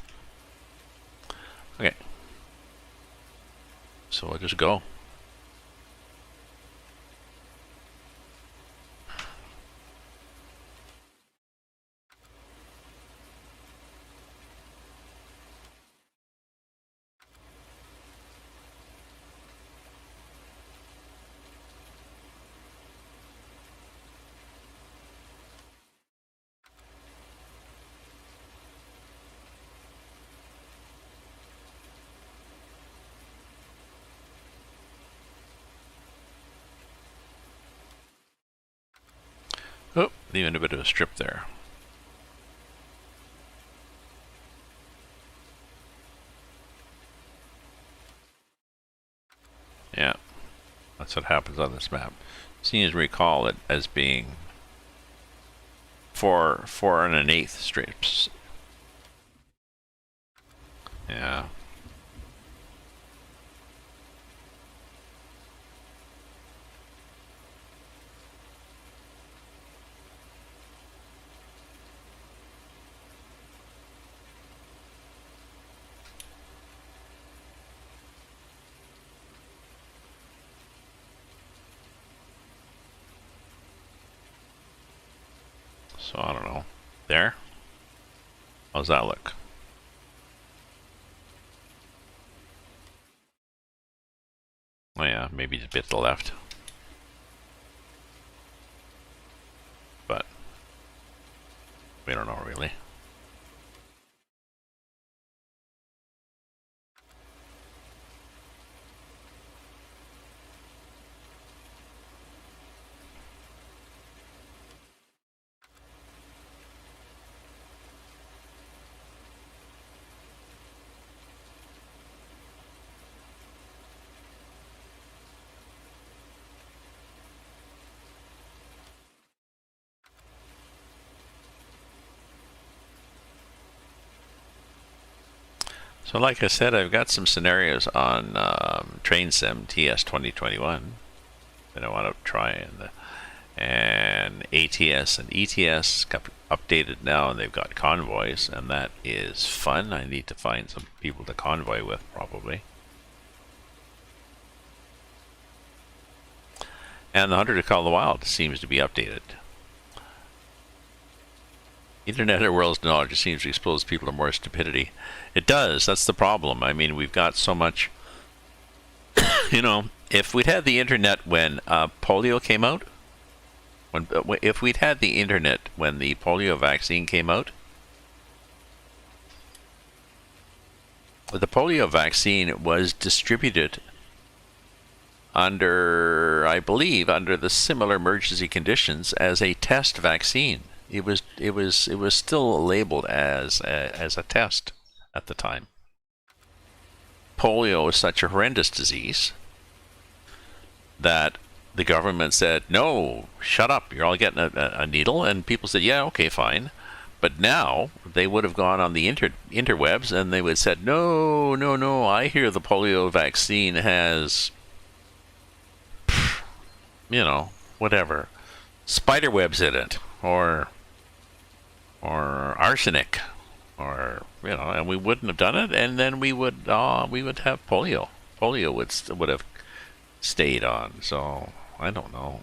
Okay. So we'll just go. Oh, leaving a bit of a strip there. Yeah, that's what happens on this map. Seems to recall it as being 4 1/8 strips. Yeah. So I don't know. There? How's that look? Oh yeah, maybe a bit to the left. But we don't know really. So like I said, I've got some scenarios on Train Sim TS 2021 that I want to try, and ATS and ETS got updated now, and they've got convoys, and that is fun. I need to find some people to convoy with, probably. And the Hunter to Call the Wild seems to be updated. Internet of World's knowledge seems to expose people to more stupidity. It does. That's the problem. I mean, we've got so much. You know, if we'd had the internet when polio came out, if we'd had the internet when the polio vaccine came out, the polio vaccine was distributed under, I believe, under the similar emergency conditions as a test vaccine. It was still labeled as a test at the time. Polio is such a horrendous disease that the government said, no, shut up, you're all getting a needle. And people said, yeah, okay, fine. But now they would have gone on the interwebs and they would have said, no, no, no, I hear the polio vaccine has, you know, whatever, spider webs in it, or arsenic, or, you know, and we wouldn't have done it, and then we would have polio. Polio would have stayed on. So I don't know.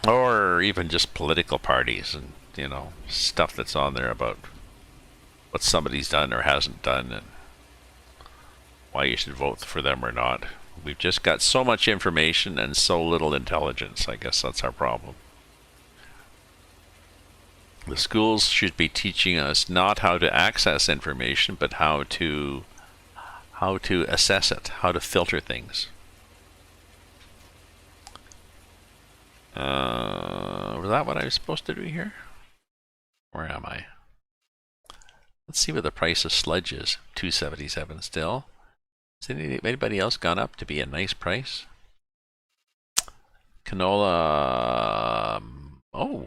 Or even just political parties and, you know, stuff that's on there about what somebody's done or hasn't done and why you should vote for them or not. We've just got so much information and so little intelligence. I guess that's our problem. The schools should be teaching us not how to access information, but how to assess it, how to filter things. Was that what I was supposed to do here? Where am I? Let's see what the price of sludge is. $2.77 still. Has anybody else gone up to be a nice price? Canola. Oh,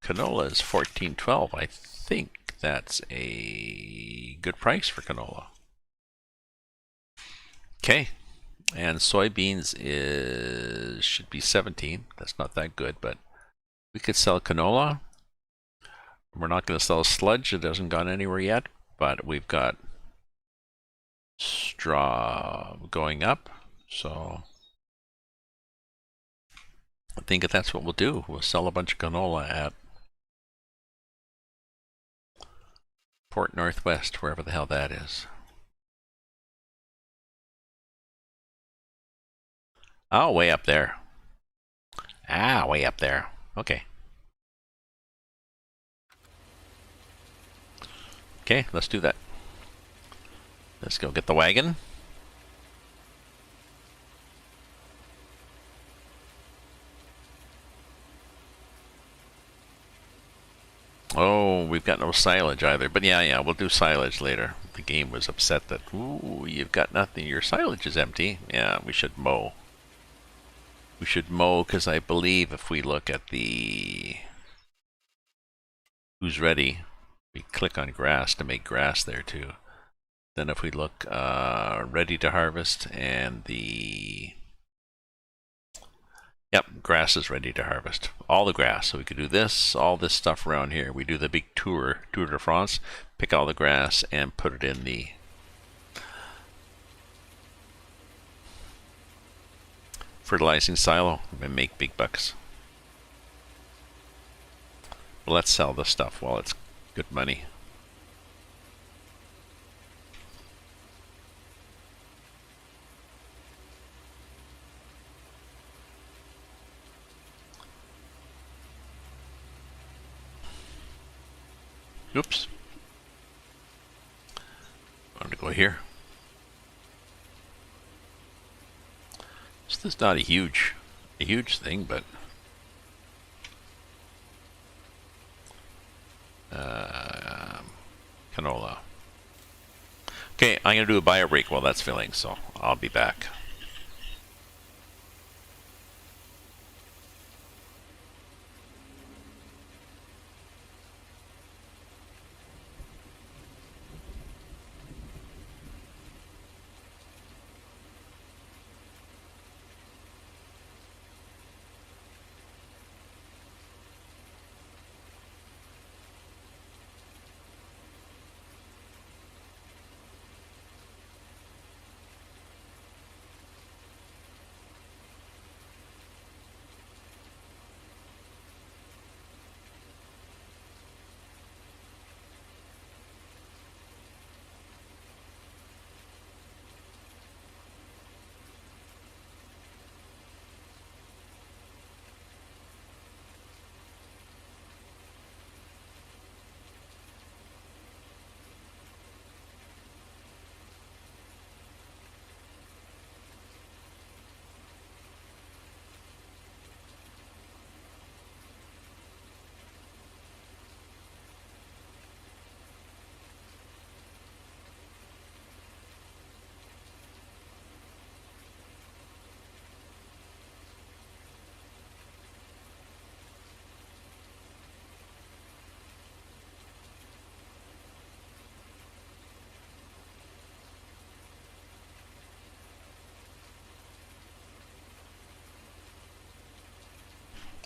canola is $14.12. I think that's a good price for canola. Okay. And soybeans should be 17. That's not that good, but we could sell canola. We're not going to sell sludge. It hasn't gone anywhere yet, but we've got straw going up. So I think that's what we'll do. We'll sell a bunch of canola at Port Northwest, wherever the hell that is. Oh, way up there. Ah, way up there. Okay. Okay, let's do that. Let's go get the wagon. Oh, we've got no silage either. But yeah, we'll do silage later. The game was upset that, ooh, you've got nothing. Your silage is empty. Yeah, we should mow. We should mow, because I believe if we look at the who's ready, we click on grass to make grass there too. Then if we look ready to harvest, and the grass is ready to harvest. All the grass. So we could do this, all this stuff around here. We do the big tour de France, pick all the grass and put it in the fertilizing silo and make big bucks. But let's sell this stuff while it's good money. Oops. I'm going to go here. This is not a huge thing, but canola. Okay, I'm going to do a bio break while that's filling, so I'll be back.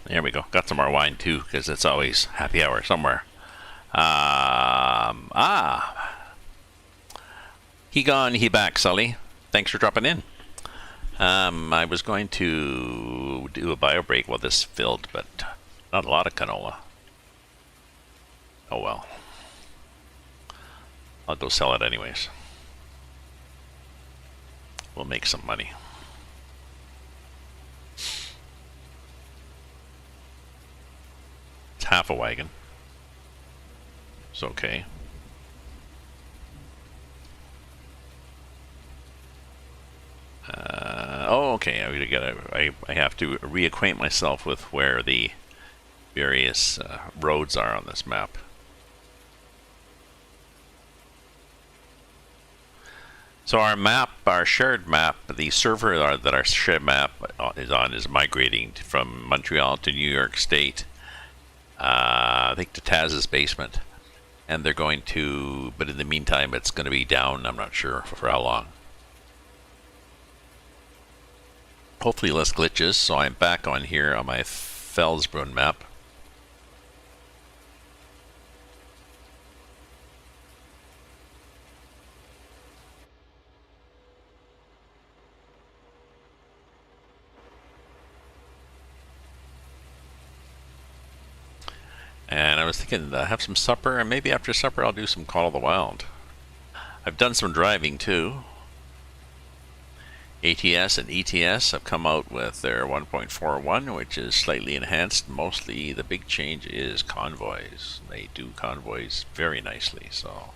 There we go. Got some more wine too, because it's always happy hour somewhere. He gone, he back, Sully. Thanks for dropping in. I was going to do a bio break while this filled, but not a lot of canola. Oh well. I'll go sell it anyways. We'll make some money. It's half a wagon. It's okay. Okay. I have to reacquaint myself with where the various roads are on this map. So our map, our shared map, the server that our shared map is on is migrating from Montreal to New York State. I think to Taz's basement. And they're going to, but in the meantime, it's going to be down. I'm not sure for how long. Hopefully less glitches. So I'm back on here on my Felsbrunn map. And I was thinking have some supper, and maybe after supper I'll do some Call of the Wild. I've done some driving too. ATS and ETS have come out with their 1.41, which is slightly enhanced. Mostly the big change is convoys. They do convoys very nicely, so.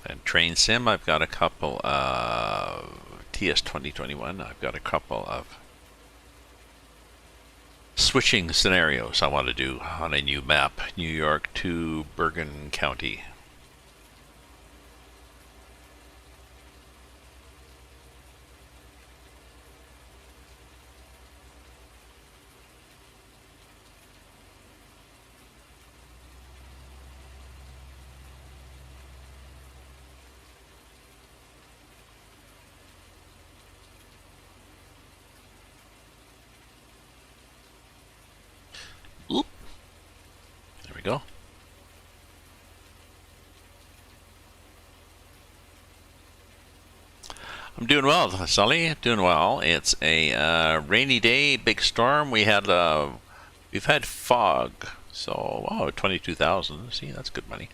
And Train Sim, I've got a couple of TS 2021. I've got a couple of switching scenarios I want to do on a new map, New York to Bergen County. Oop. There we go. I'm doing well, Sully. Doing well. It's a rainy day, big storm. We've had fog, so 22,000. See, that's good money.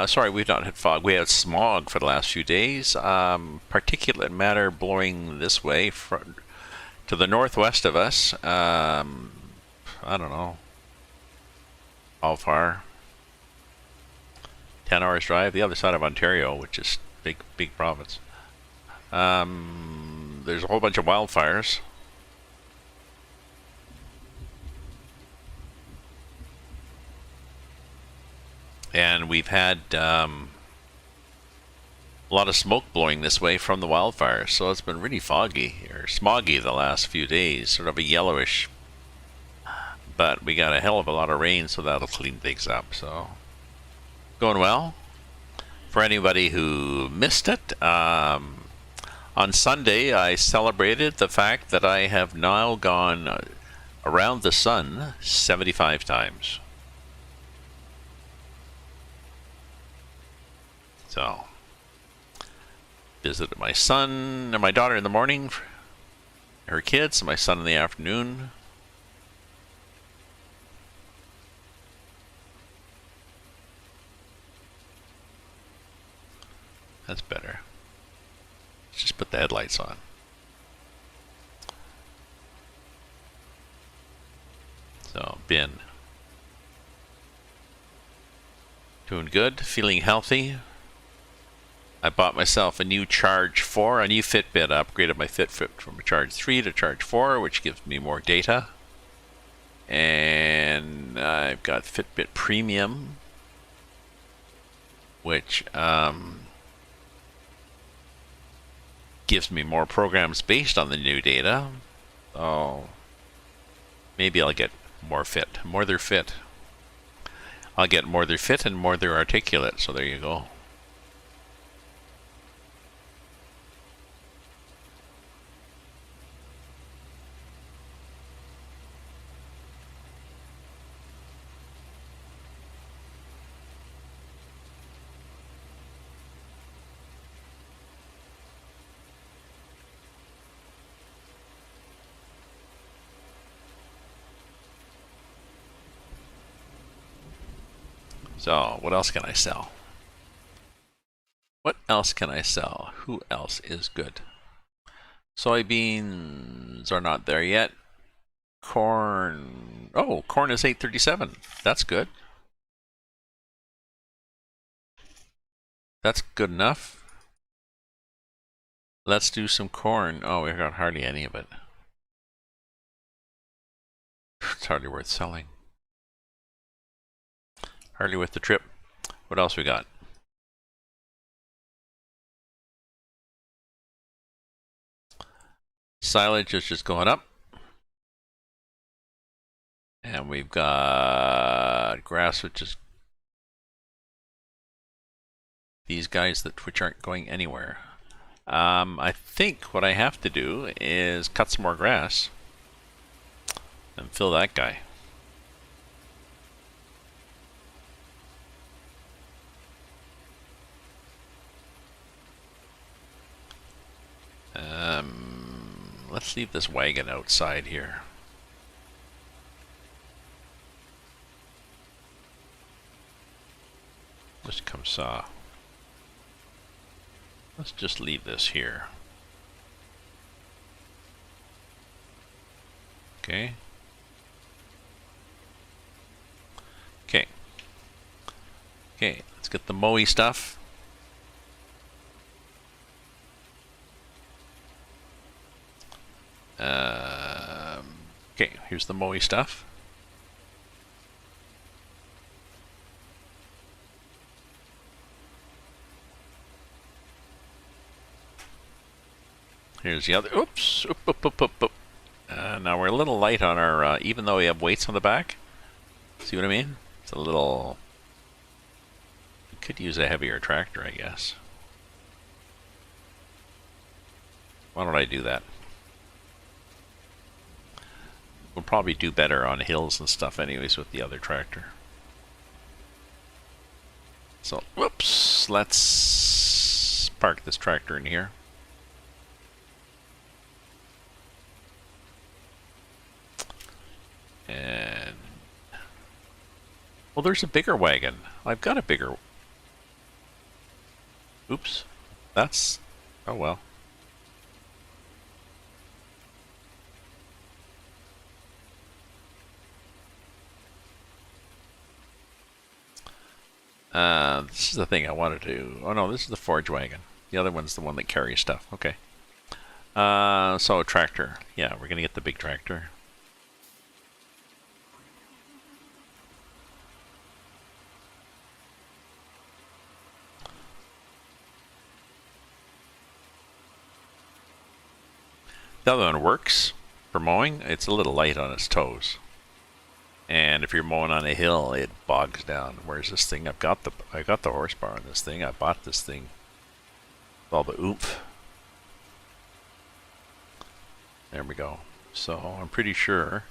Sorry, we've not had fog. We had smog for the last few days. Particulate matter blowing this way to the northwest of us. I don't know how far. 10 hours drive, the other side of Ontario, which is big province. There's a whole bunch of wildfires. And we've had a lot of smoke blowing this way from the wildfires, so it's been really foggy or smoggy the last few days, sort of a yellowish. But we got a hell of a lot of rain, so that'll clean things up. So going well. For anybody who missed it, on Sunday I celebrated the fact that I have now gone around the sun 75 times. So visited my son and my daughter in the morning, her kids, and my son in the afternoon. That's better. Let's just put the headlights on. So, bin. Doing good, feeling healthy. I bought myself a new Charge 4, a new Fitbit. I upgraded my Fitbit from a Charge 3 to Charge 4, which gives me more data. And I've got Fitbit Premium, which gives me more programs based on the new data. Oh, maybe I'll get more fit. More they're fit. I'll get more they're fit and more they're articulate. So there you go. So, what else can I sell? What else can I sell? Who else is good? Soybeans are not there yet. Corn. Oh, corn is 837. That's good. That's good enough. Let's do some corn. Oh, we got hardly any of it. It's hardly worth selling. Hardly worth the trip. What else we got? Silage is just going up. And we've got grass, which is these guys which aren't going anywhere. I think what I have to do is cut some more grass and fill that guy. Let's leave this wagon outside here. Just come saw. Let's just leave this here. Okay. Okay. Okay, let's get the mowy stuff. Okay, here's the mowy stuff. Here's the other. Oops. Oop, oop, oop, oop, oop. Now we're a little light on our, even though we have weights on the back. See what I mean? It's a little. We could use a heavier tractor, I guess. Why don't I do that? We'll probably do better on hills and stuff anyways with the other tractor. So, whoops, let's park this tractor in here. And, well, there's a bigger wagon. I've got a bigger. Oops, that's, oh well. This is the thing I wanted to. Oh no, this is the forage wagon. The other one's the one that carries stuff. Okay. So a tractor. Yeah, we're gonna get the big tractor. The other one works for mowing. It's a little light on its toes. And if you're mowing on a hill, it bogs down. Whereas this thing, I got the horsepower on this thing. I bought this thing with all the oomph. There we go. So I'm pretty sure.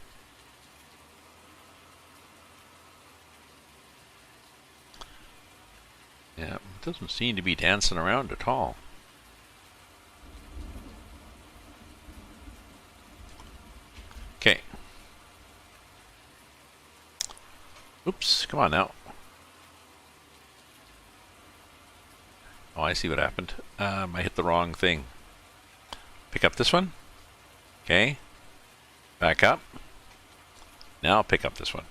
Yeah, it doesn't seem to be dancing around at all. Okay. Oops, come on now. Oh, I see what happened. I hit the wrong thing. Pick up this one. Okay. Back up. Now pick up this one.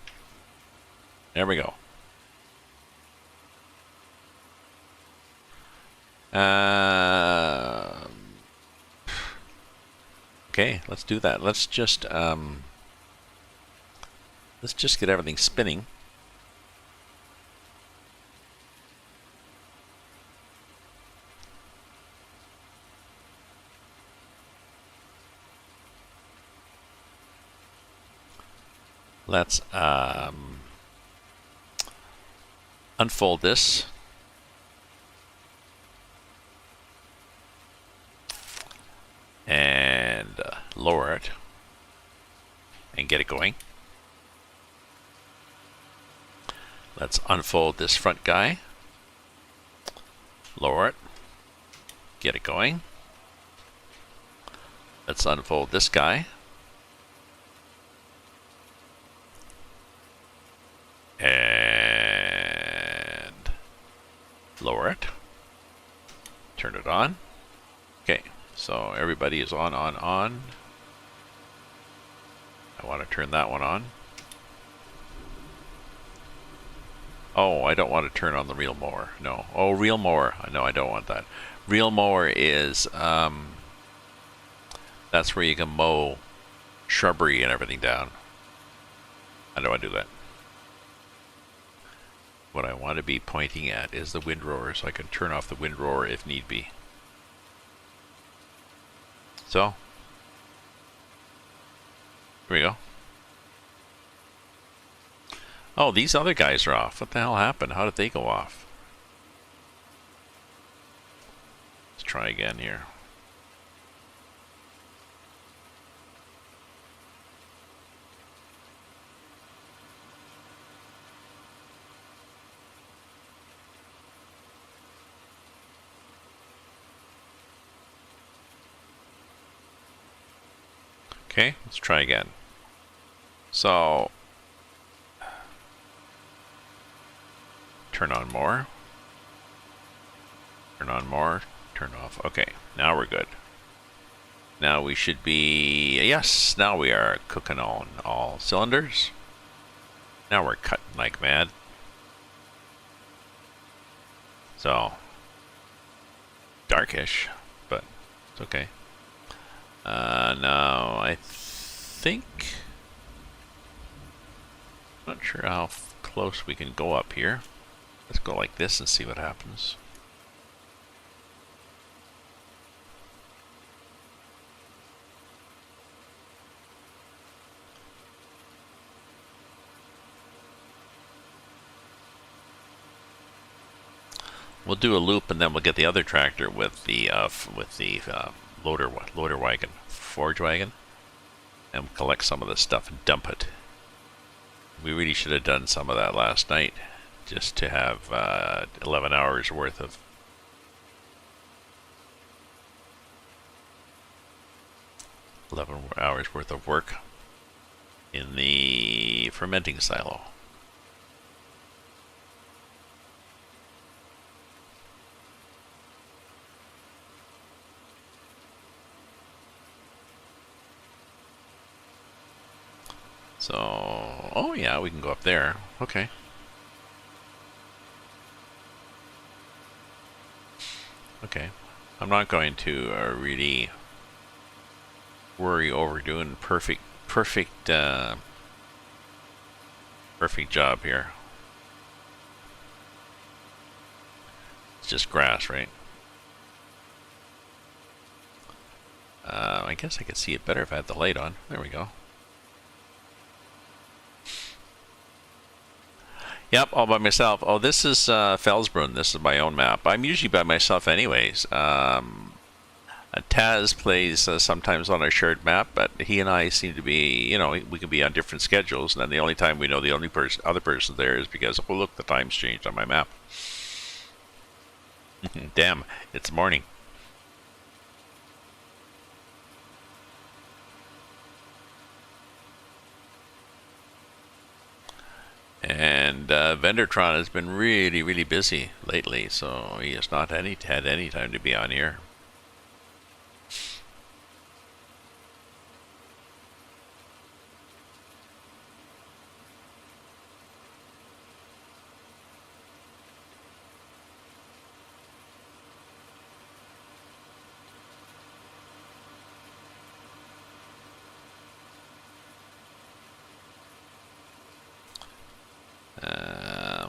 There we go. Okay, let's do that. Let's just get everything spinning. Let's unfold this. And lower it and get it going. Let's unfold this front guy, lower it, get it going. Let's unfold this guy. And So everybody is on. I want to turn that one on. Oh, I don't want to turn on the reel mower. No. Oh, reel mower. No, I don't want that. Reel mower is, that's where you can mow shrubbery and everything down. I don't want to do that. What I want to be pointing at is the windrower, so I can turn off the windrower if need be. So, here we go. Oh, these other guys are off. What the hell happened? How did they go off? Let's try again here. Okay, let's try again. So, turn on more. Turn on more. Turn off. Okay, now we're good. Now we should be, yes, now we are cooking on all cylinders. Now we're cutting like mad. So, darkish, but it's okay. Now I think, not sure how close we can go up here. Let's go like this and see what happens. We'll do a loop and then we'll get the other tractor with the loader wagon, forge wagon, and collect some of this stuff and dump it. We really should have done some of that last night, just to have 11 hours worth of work in the fermenting silo. So, oh yeah, we can go up there. Okay. Okay. I'm not going to really worry over doing perfect job here. It's just grass, right? I guess I could see it better if I had the light on. There we go. Yep, all by myself. Oh, this is Felsbrunn. This is my own map. I'm usually by myself anyways. Taz plays sometimes on our shared map, but he and I seem to be, you know, we can be on different schedules, and then the only time we know the only other person there is because, oh look, the time's changed on my map. Damn, it's morning. And Vendertron has been really busy lately, so he has not had any time to be on here.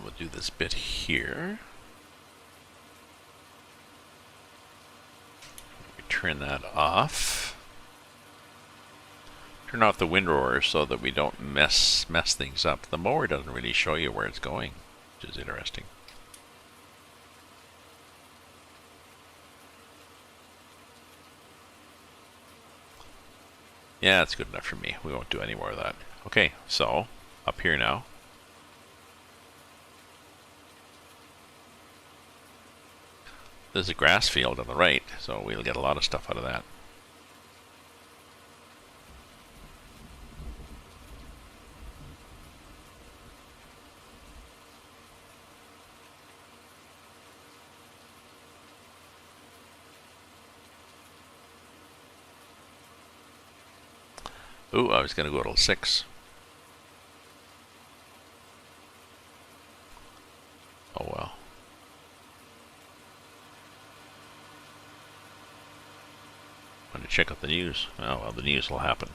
We'll do this bit here. We turn that off. Turn off the windrower so that we don't mess things up. The mower doesn't really show you where it's going, which is interesting. Yeah, that's good enough for me. We won't do any more of that. Okay, so up here now. There's a grass field on the right, so we'll get a lot of stuff out of that. Ooh, I was going to go till 6. Oh well. I'm going to check out the news. Oh well, the news will happen.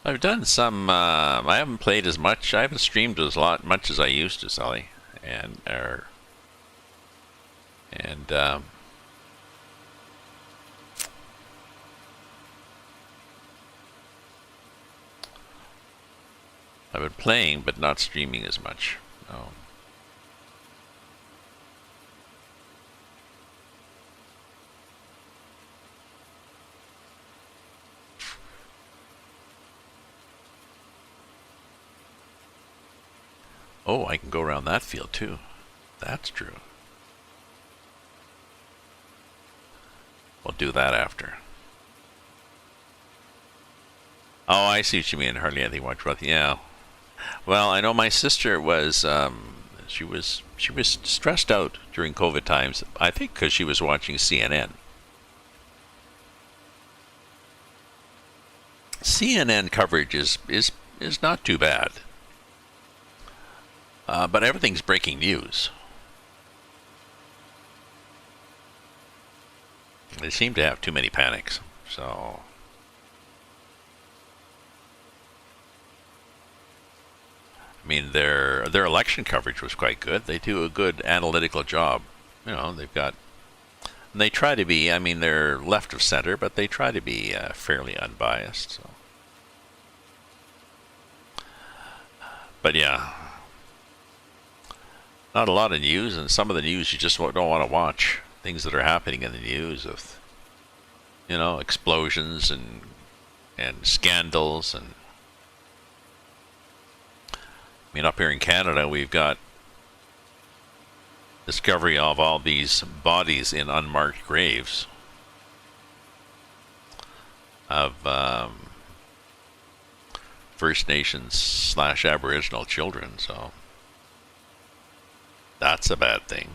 I've done some. I haven't played as much. I haven't streamed much as I used to, Sully, and I've been playing, but not streaming as much. Oh, I can go around that field too. That's true. We'll do that after. Oh, I see what you mean. Hardly anything much about. Yeah. Well, I know my sister was. She was stressed out during COVID times. I think because she was watching CNN. CNN coverage is not too bad, but everything's breaking news. They seem to have too many panics. So. I mean, their election coverage was quite good. They do a good analytical job. You know, they try to be. I mean, they're left of center, but they try to be fairly unbiased. So. But yeah, not a lot of news, and some of the news you just don't want to watch. Things that are happening in the news of, explosions and scandals and. I mean, up here in Canada, we've got discovery of all these bodies in unmarked graves of First Nations / Aboriginal children, so that's a bad thing.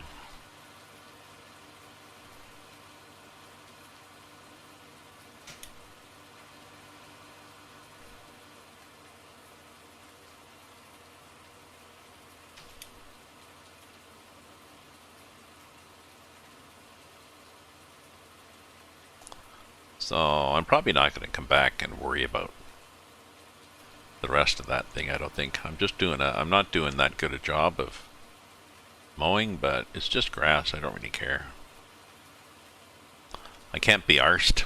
So I'm probably not going to come back and worry about the rest of that thing. I don't think. I'm not doing that good a job of mowing, but it's just grass. I don't really care. I can't be arsed.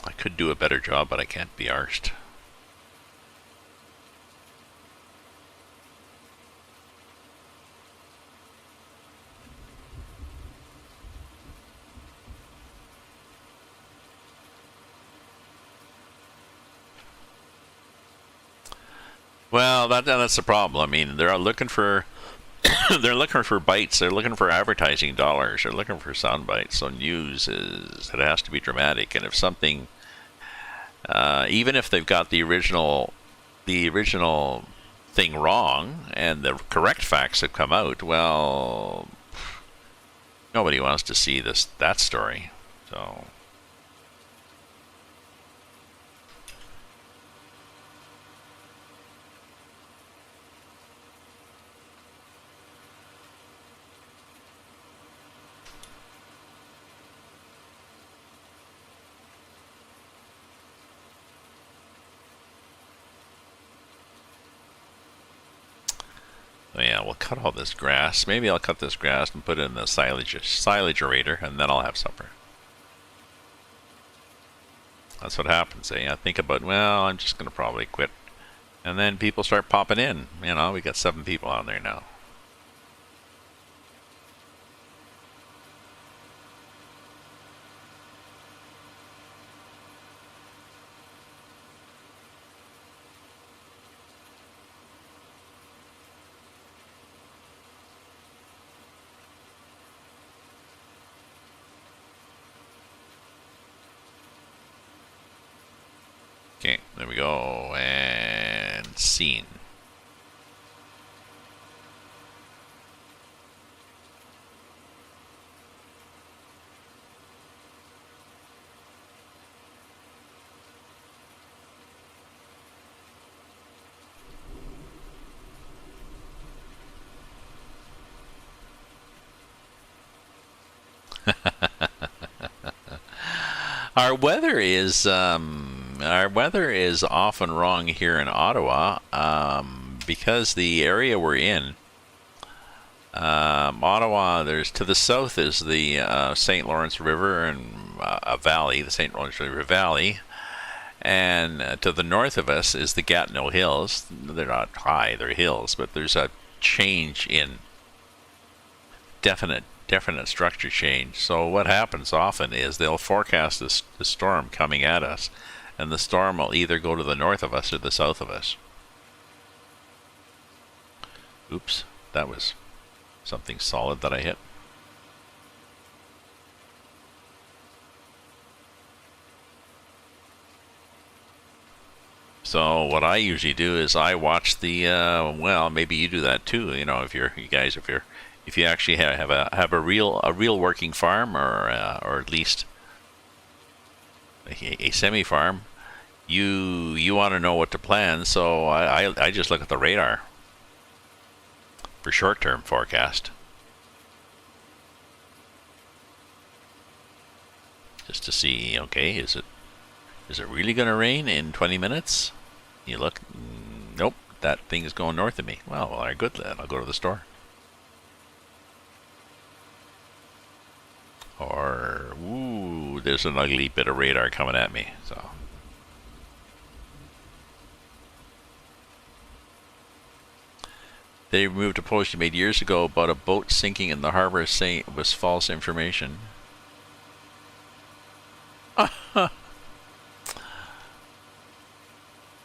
I could do a better job, but I can't be arsed. Well, that's the problem. I mean, they're looking for they're looking for bites. They're looking for advertising dollars. They're looking for sound bites. So news it has to be dramatic. And if something, even if they've got the original thing wrong and the correct facts have come out, well, nobody wants to see that story. So. Yeah, we'll cut all this grass. Maybe I'll cut this grass and put it in the silagerator, and then I'll have supper. That's what happens, eh? I think about, well, I'm just going to probably quit. And then people start popping in. We got 7 people on there now. Okay, there we go, and scene. Our weather is often wrong here in Ottawa because the area we're in, Ottawa. There's to the south is the St. Lawrence River and a valley, the St. Lawrence River Valley, and to the north of us is the Gatineau Hills. They're not high; they're hills, but there's a change in definite structure change. So what happens often is they'll forecast this storm coming at us, and the storm will either go to the north of us or the south of us. Oops, that was something solid that I hit. So what I usually do is I watch the well, maybe you do that too. You know, if you actually have a real working farm, or at least a semi farm, you want to know what to plan. So I just look at the radar for short term forecast, just to see. Okay, is it really going to rain in 20 minutes? You look, nope, that thing is going north of me. Well, all right, good then. I'll go to the store. Or, ooh, there's an ugly bit of radar coming at me. So, they removed a post you made years ago about a boat sinking in the harbor, saying it was false information.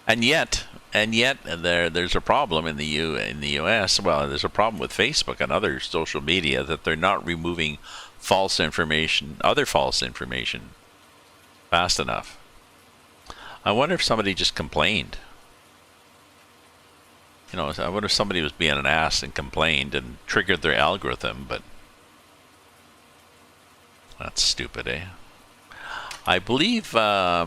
And yet, there's a problem in the U.S. Well, there's a problem with Facebook and other social media that they're not removing false information, other false information, fast enough. I wonder if somebody just complained. You know, I wonder if somebody was being an ass and complained and triggered their algorithm, but that's stupid, eh? I believe, oh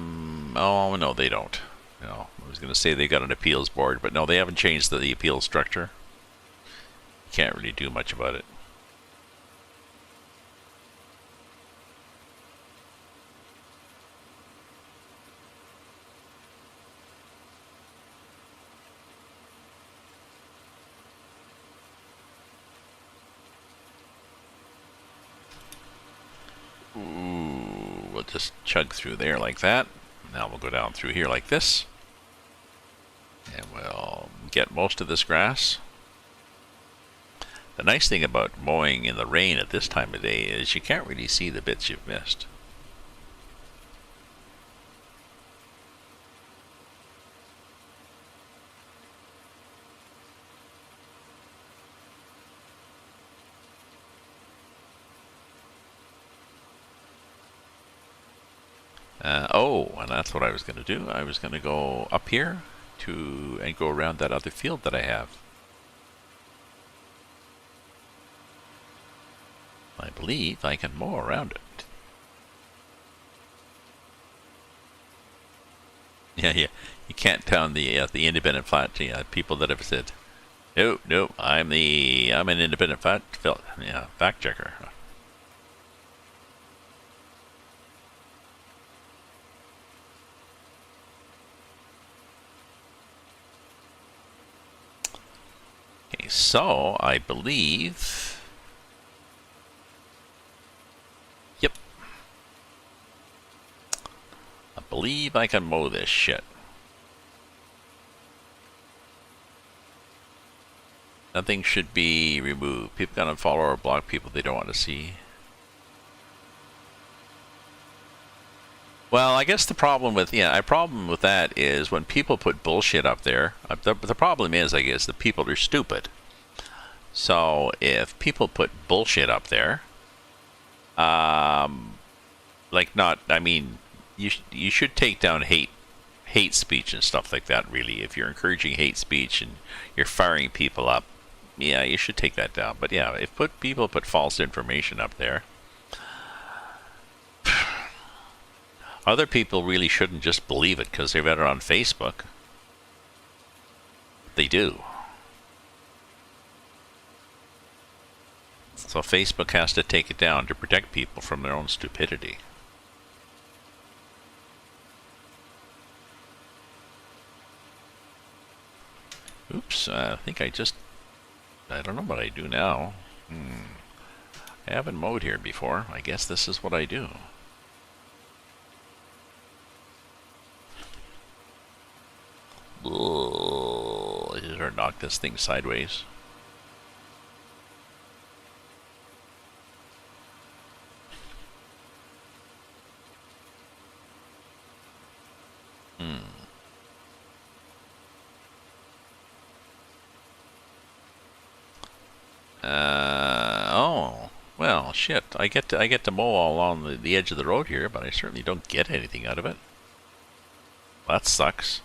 no, they don't. No, I was going to say they got an appeals board, but no, they haven't changed the appeals structure. Can't really do much about it. Ooh, we'll just chug through there like that. Now we'll go down through here like this, and we'll get most of this grass. The nice thing about mowing in the rain at this time of day is you can't really see the bits you've missed. Oh, and that's what I was going to do. I was going to go up here and go around that other field that I have. I believe I can mow around it. Yeah. You can't tell the independent flat people that have said, no, I'm an independent fact checker. Okay, so I believe, yep, I believe I can mow this shit. Nothing should be removed. People can unfollow or block people they don't want to see. Well, I guess the problem with that is when people put bullshit up there. The problem is, I guess, that people are stupid. So if people put bullshit up there, you should take down hate hate speech and stuff like that, really. If you're encouraging hate speech and you're firing people up, yeah, you should take that down. But yeah, if people put false information up there, other people really shouldn't just believe it because they've read it on Facebook. They do. So Facebook has to take it down to protect people from their own stupidity. Oops, I think I don't know what I do now. I haven't mowed here before. I guess this is what I do. I just knock this thing sideways. Oh, well, shit. I get to mow all along the edge of the road here, but I certainly don't get anything out of it. That sucks.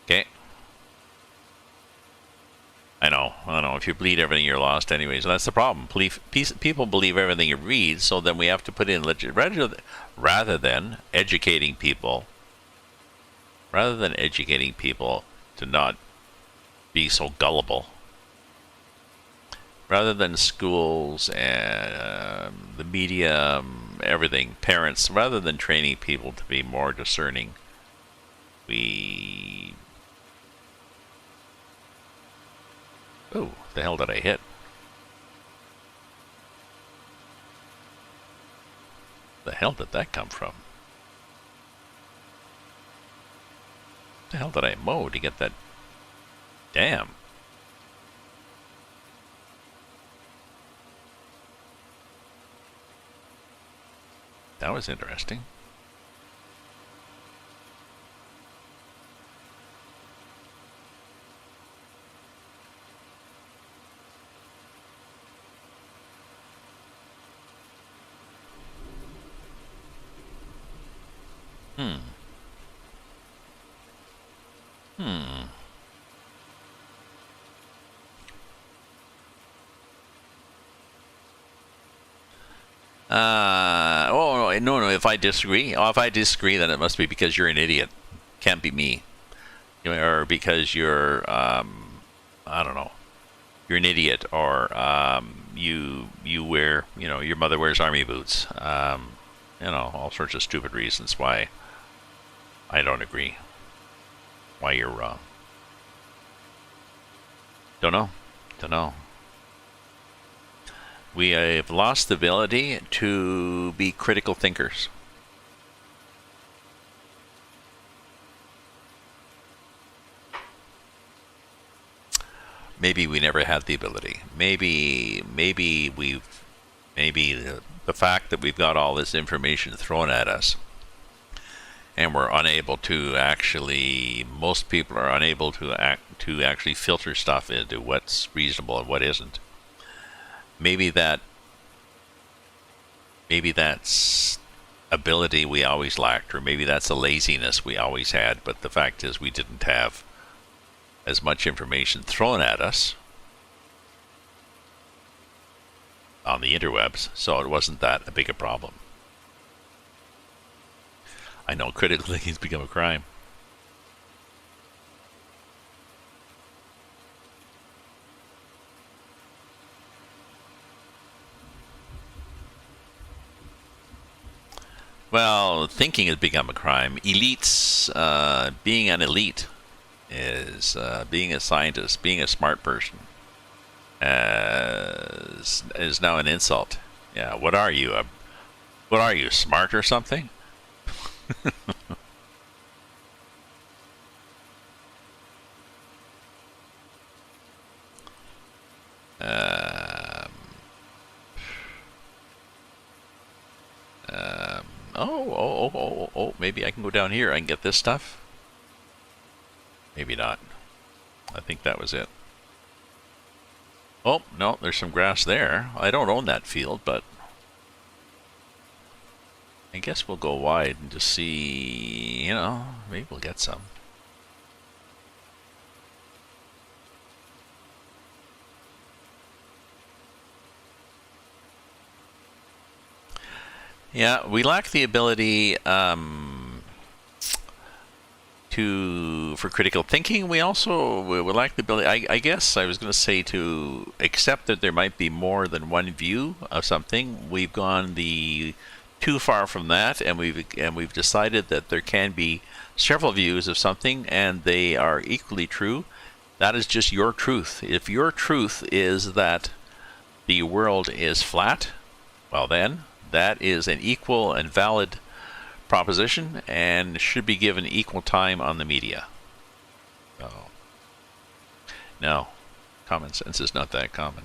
Okay. I know. If you bleed everything, you're lost anyways. And that's the problem. People believe everything you read, so then we have to put in rather than educating people to not be so gullible. Rather than schools and the media, everything, parents, rather than training people to be more discerning, Oh, the hell did I hit? The hell did that come from? The hell did I mow to get that? Damn. That was interesting. No. If I disagree, then it must be because you're an idiot. Can't be me, or because you're, I don't know, you're an idiot, or you wear, your mother wears army boots. All sorts of stupid reasons why I don't agree. Why you're wrong. Don't know. We have lost the ability to be critical thinkers. Maybe we never had the ability. Maybe the fact that we've got all this information thrown at us, and we're unable to actually, most people are unable to actually filter stuff into what's reasonable and what isn't. Maybe that's ability we always lacked, or maybe that's a laziness we always had, but the fact is we didn't have as much information thrown at us on the interwebs, so it wasn't that a big a problem. I know critical thinking's become a crime. Well, thinking has become a crime. Elites, being an elite is being a scientist, being a smart person is now an insult. Yeah, what are you? Smart or something? Maybe I can go down here. I can get this stuff. Maybe not. I think that was it. Oh, no, there's some grass there. I don't own that field, but I guess we'll go wide and just see, you know, maybe we'll get some. Yeah, we lack the ability for critical thinking. We lack the ability, I guess I was going to say, to accept that there might be more than one view of something. We've gone too far from that, and we've decided that there can be several views of something, and they are equally true. That is just your truth. If your truth is that the world is flat, well then, that is an equal and valid proposition and should be given equal time on the media. So, no, common sense is not that common.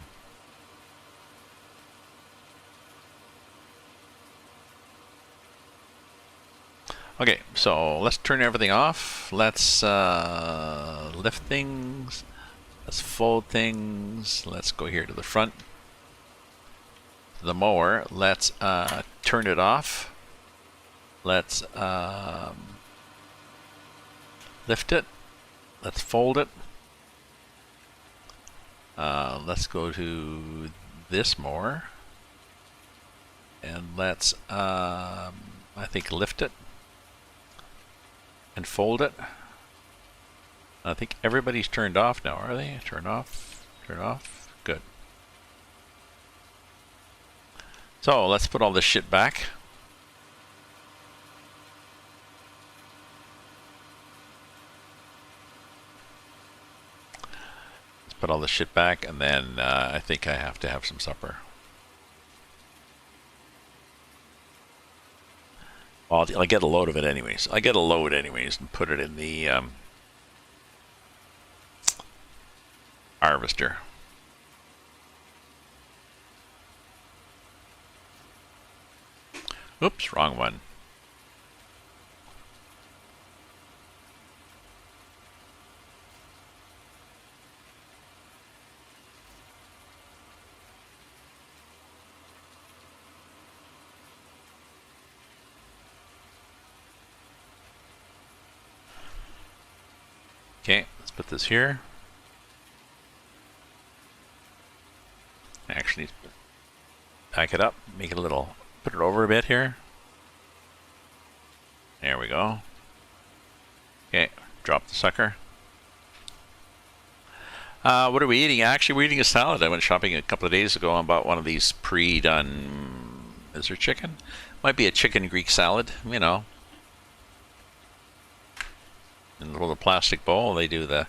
Okay, so let's turn everything off. Let's lift things. Let's fold things. Let's go here to the front. The mower. Let's turn it off. Let's lift it. Let's fold it. Let's go to this mower. And let's, I think, lift it. And fold it. I think everybody's turned off now, are they? Turn off. Turn off. Good. So let's put all this shit back. Let's put all this shit back, and then I think I have to have some supper. Well, I'll get a load of it anyways. I get a load anyways and put it in the harvester. Oops, wrong one. Okay, let's put this here. Actually, back it up, make it a little, put it over a bit here. There we go. Okay, drop the sucker. What are we eating? Actually, we're eating a salad. I went shopping a couple of days ago and bought one of these pre-done, is there chicken? Might be a chicken Greek salad, you know. In a little plastic bowl, they do the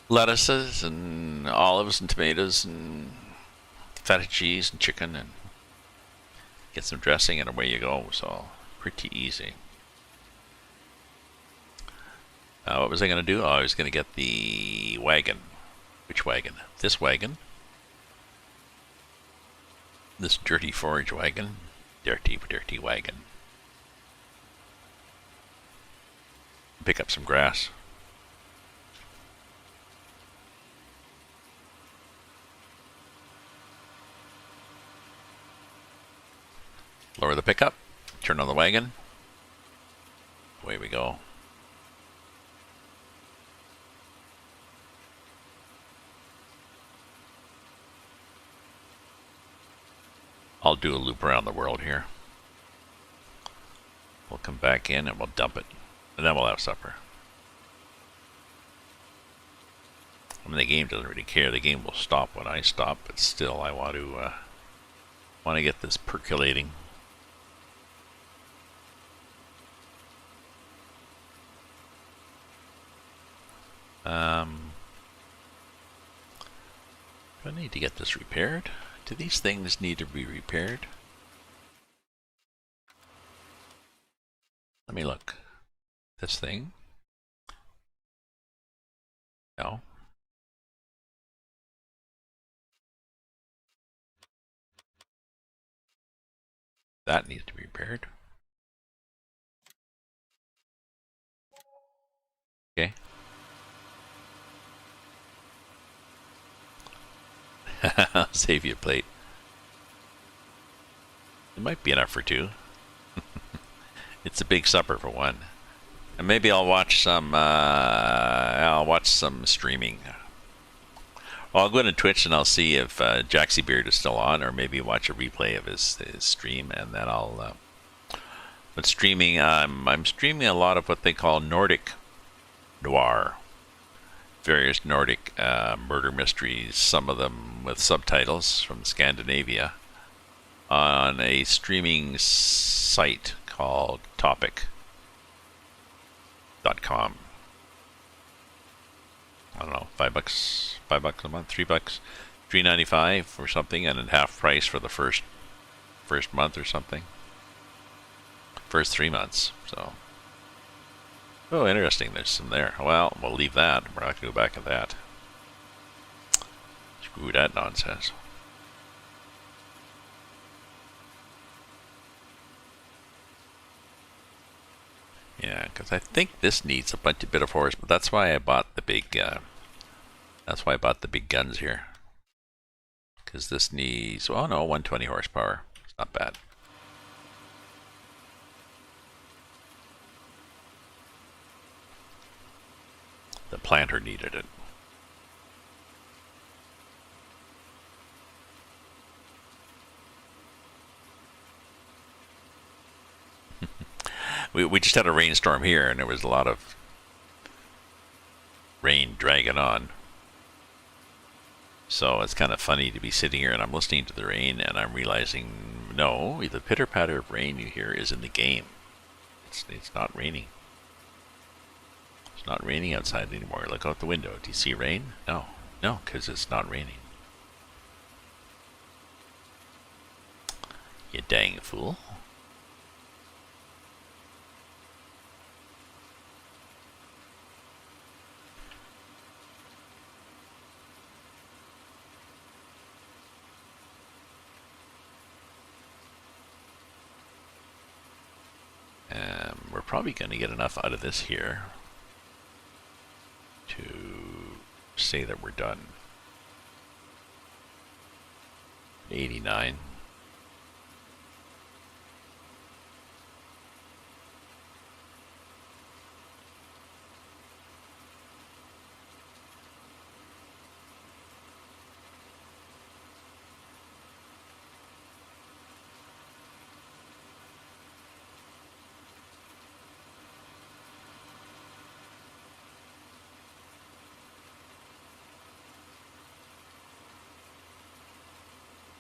lettuces and olives and tomatoes and feta cheese and chicken, and get some dressing and away you go. So pretty easy. What was I going to do? Oh, I was going to get the wagon. Which wagon? This wagon. This dirty forage wagon. Dirty, dirty wagon. Pick up some grass. Lower the pickup, turn on the wagon. Away we go. I'll do a loop around the world here. We'll come back in and we'll dump it. And then we'll have supper. I mean, the game doesn't really care. The game will stop when I stop, but still, I want to get this percolating. Do I need to get this repaired? Do these things need to be repaired? Let me look. This thing? No. That needs to be repaired. Okay. Save you a plate. It might be enough for two. It's a big supper for one. And maybe I'll watch some. I'll watch some streaming. Well, I'll go to Twitch and I'll see if Jaxie Beard is still on, or maybe watch a replay of his stream, and then I'll. But streaming, I'm streaming a lot of what they call Nordic noir, various Nordic murder mysteries. Some of them with subtitles from Scandinavia, on a streaming site called Topic.com. I don't know, $5 a month, $3, $3.95 or something, and at half price for the first month or something. First 3 months. So, oh, interesting. There's some there. Well, we'll leave that. We're not going to go back to that. Screw that nonsense. Yeah, because I think this needs a bit of horse, but that's why I bought the big. That's why I bought the big guns here. Because this needs, oh no, 120 horsepower. It's not bad. The planter needed it. We just had a rainstorm here, and there was a lot of rain dragging on. So it's kind of funny to be sitting here and I'm listening to the rain and I'm realizing, no, the pitter-patter of rain you hear is in the game. It's not raining. It's not raining outside anymore. Look out the window. Do you see rain? No. No, because it's not raining. You dang fool. We're probably going to get enough out of this here to say that we're done. 89.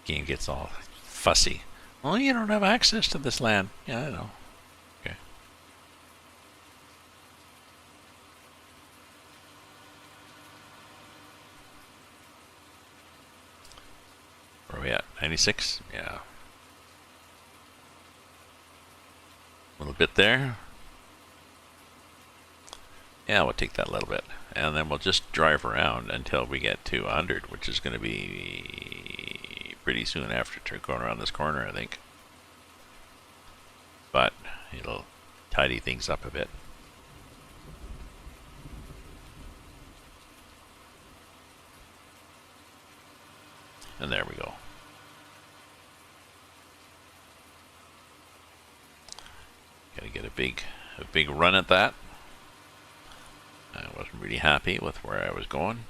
Game gets all fussy. Well, you don't have access to this land. Yeah, I know. Okay. Where are we at? 96? Yeah. A little bit there. Yeah, we'll take that little bit. And then we'll just drive around until we get to 100, which is going to be pretty soon after going around this corner, I think. But it'll tidy things up a bit. And there we go. Gotta get a big run at that. I wasn't really happy with where I was going.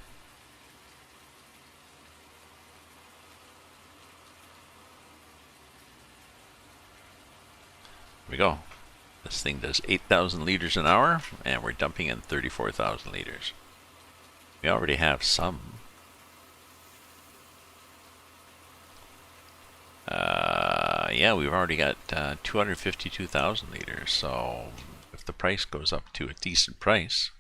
Here we go. This thing does 8,000 liters an hour, and we're dumping in 34,000 liters. We already have some. Yeah, we've already got 252,000 liters, so if the price goes up to a decent price,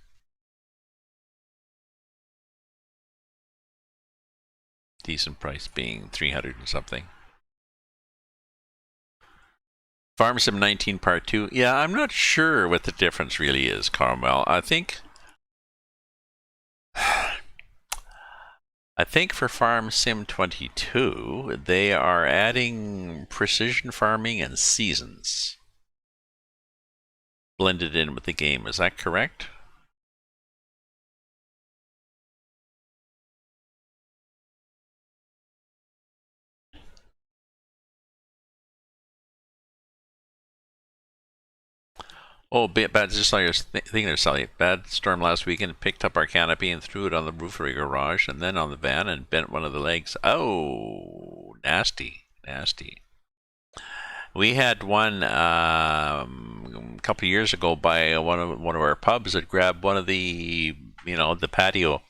decent price being 300 and something. Farm Sim 19 Part 2. Yeah, I'm not sure what the difference really is, Carmel. I think for Farm Sim 22, they are adding precision farming and seasons blended in with the game. Is that correct? Oh, bad! Just saw your thing there, Sally. Bad storm last weekend. Picked up our canopy and threw it on the roof of our garage, and then on the van, and bent one of the legs. Oh, nasty, nasty. We had one a couple of years ago by one of our pubs that grabbed one of the the patio,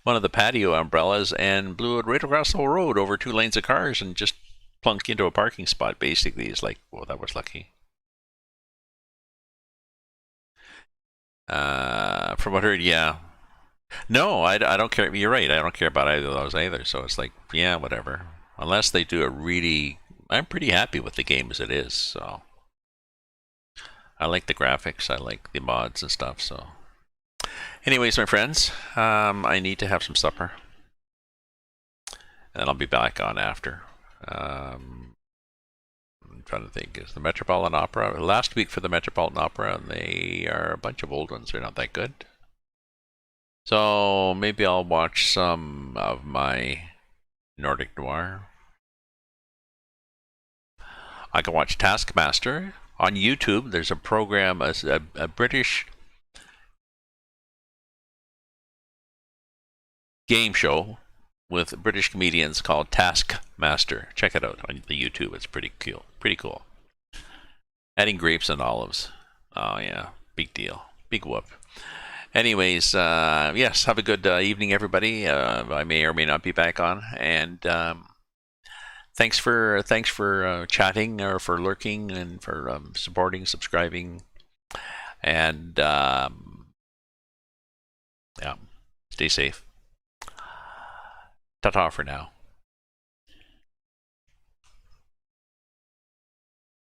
one of the patio umbrellas, and blew it right across the whole road over 2 lanes of cars and just plunked into a parking spot. Basically, it's like, well, that was lucky. From what I heard, yeah. No, I don't care. You're right. I don't care about either of those either. So it's like, yeah, whatever. Unless they do a really, I'm pretty happy with the game as it is. So I like the graphics. I like the mods and stuff. So, anyways, my friends, I need to have some supper, and then I'll be back on after. I'm trying to think. Is the Metropolitan Opera last week for the Metropolitan Opera? And they are a bunch of old ones. They're not that good. So maybe I'll watch some of my Nordic Noir. I can watch Taskmaster on YouTube. There's a program, a British game show with British comedians called Taskmaster. Check it out on the YouTube. It's pretty cool. Pretty cool. Adding grapes and olives. Oh yeah, big deal. Big whoop. Anyways, yes, have a good evening, everybody. I may or may not be back on, and thanks for chatting or for lurking and for supporting, subscribing, and yeah, stay safe. Ta-ta for now.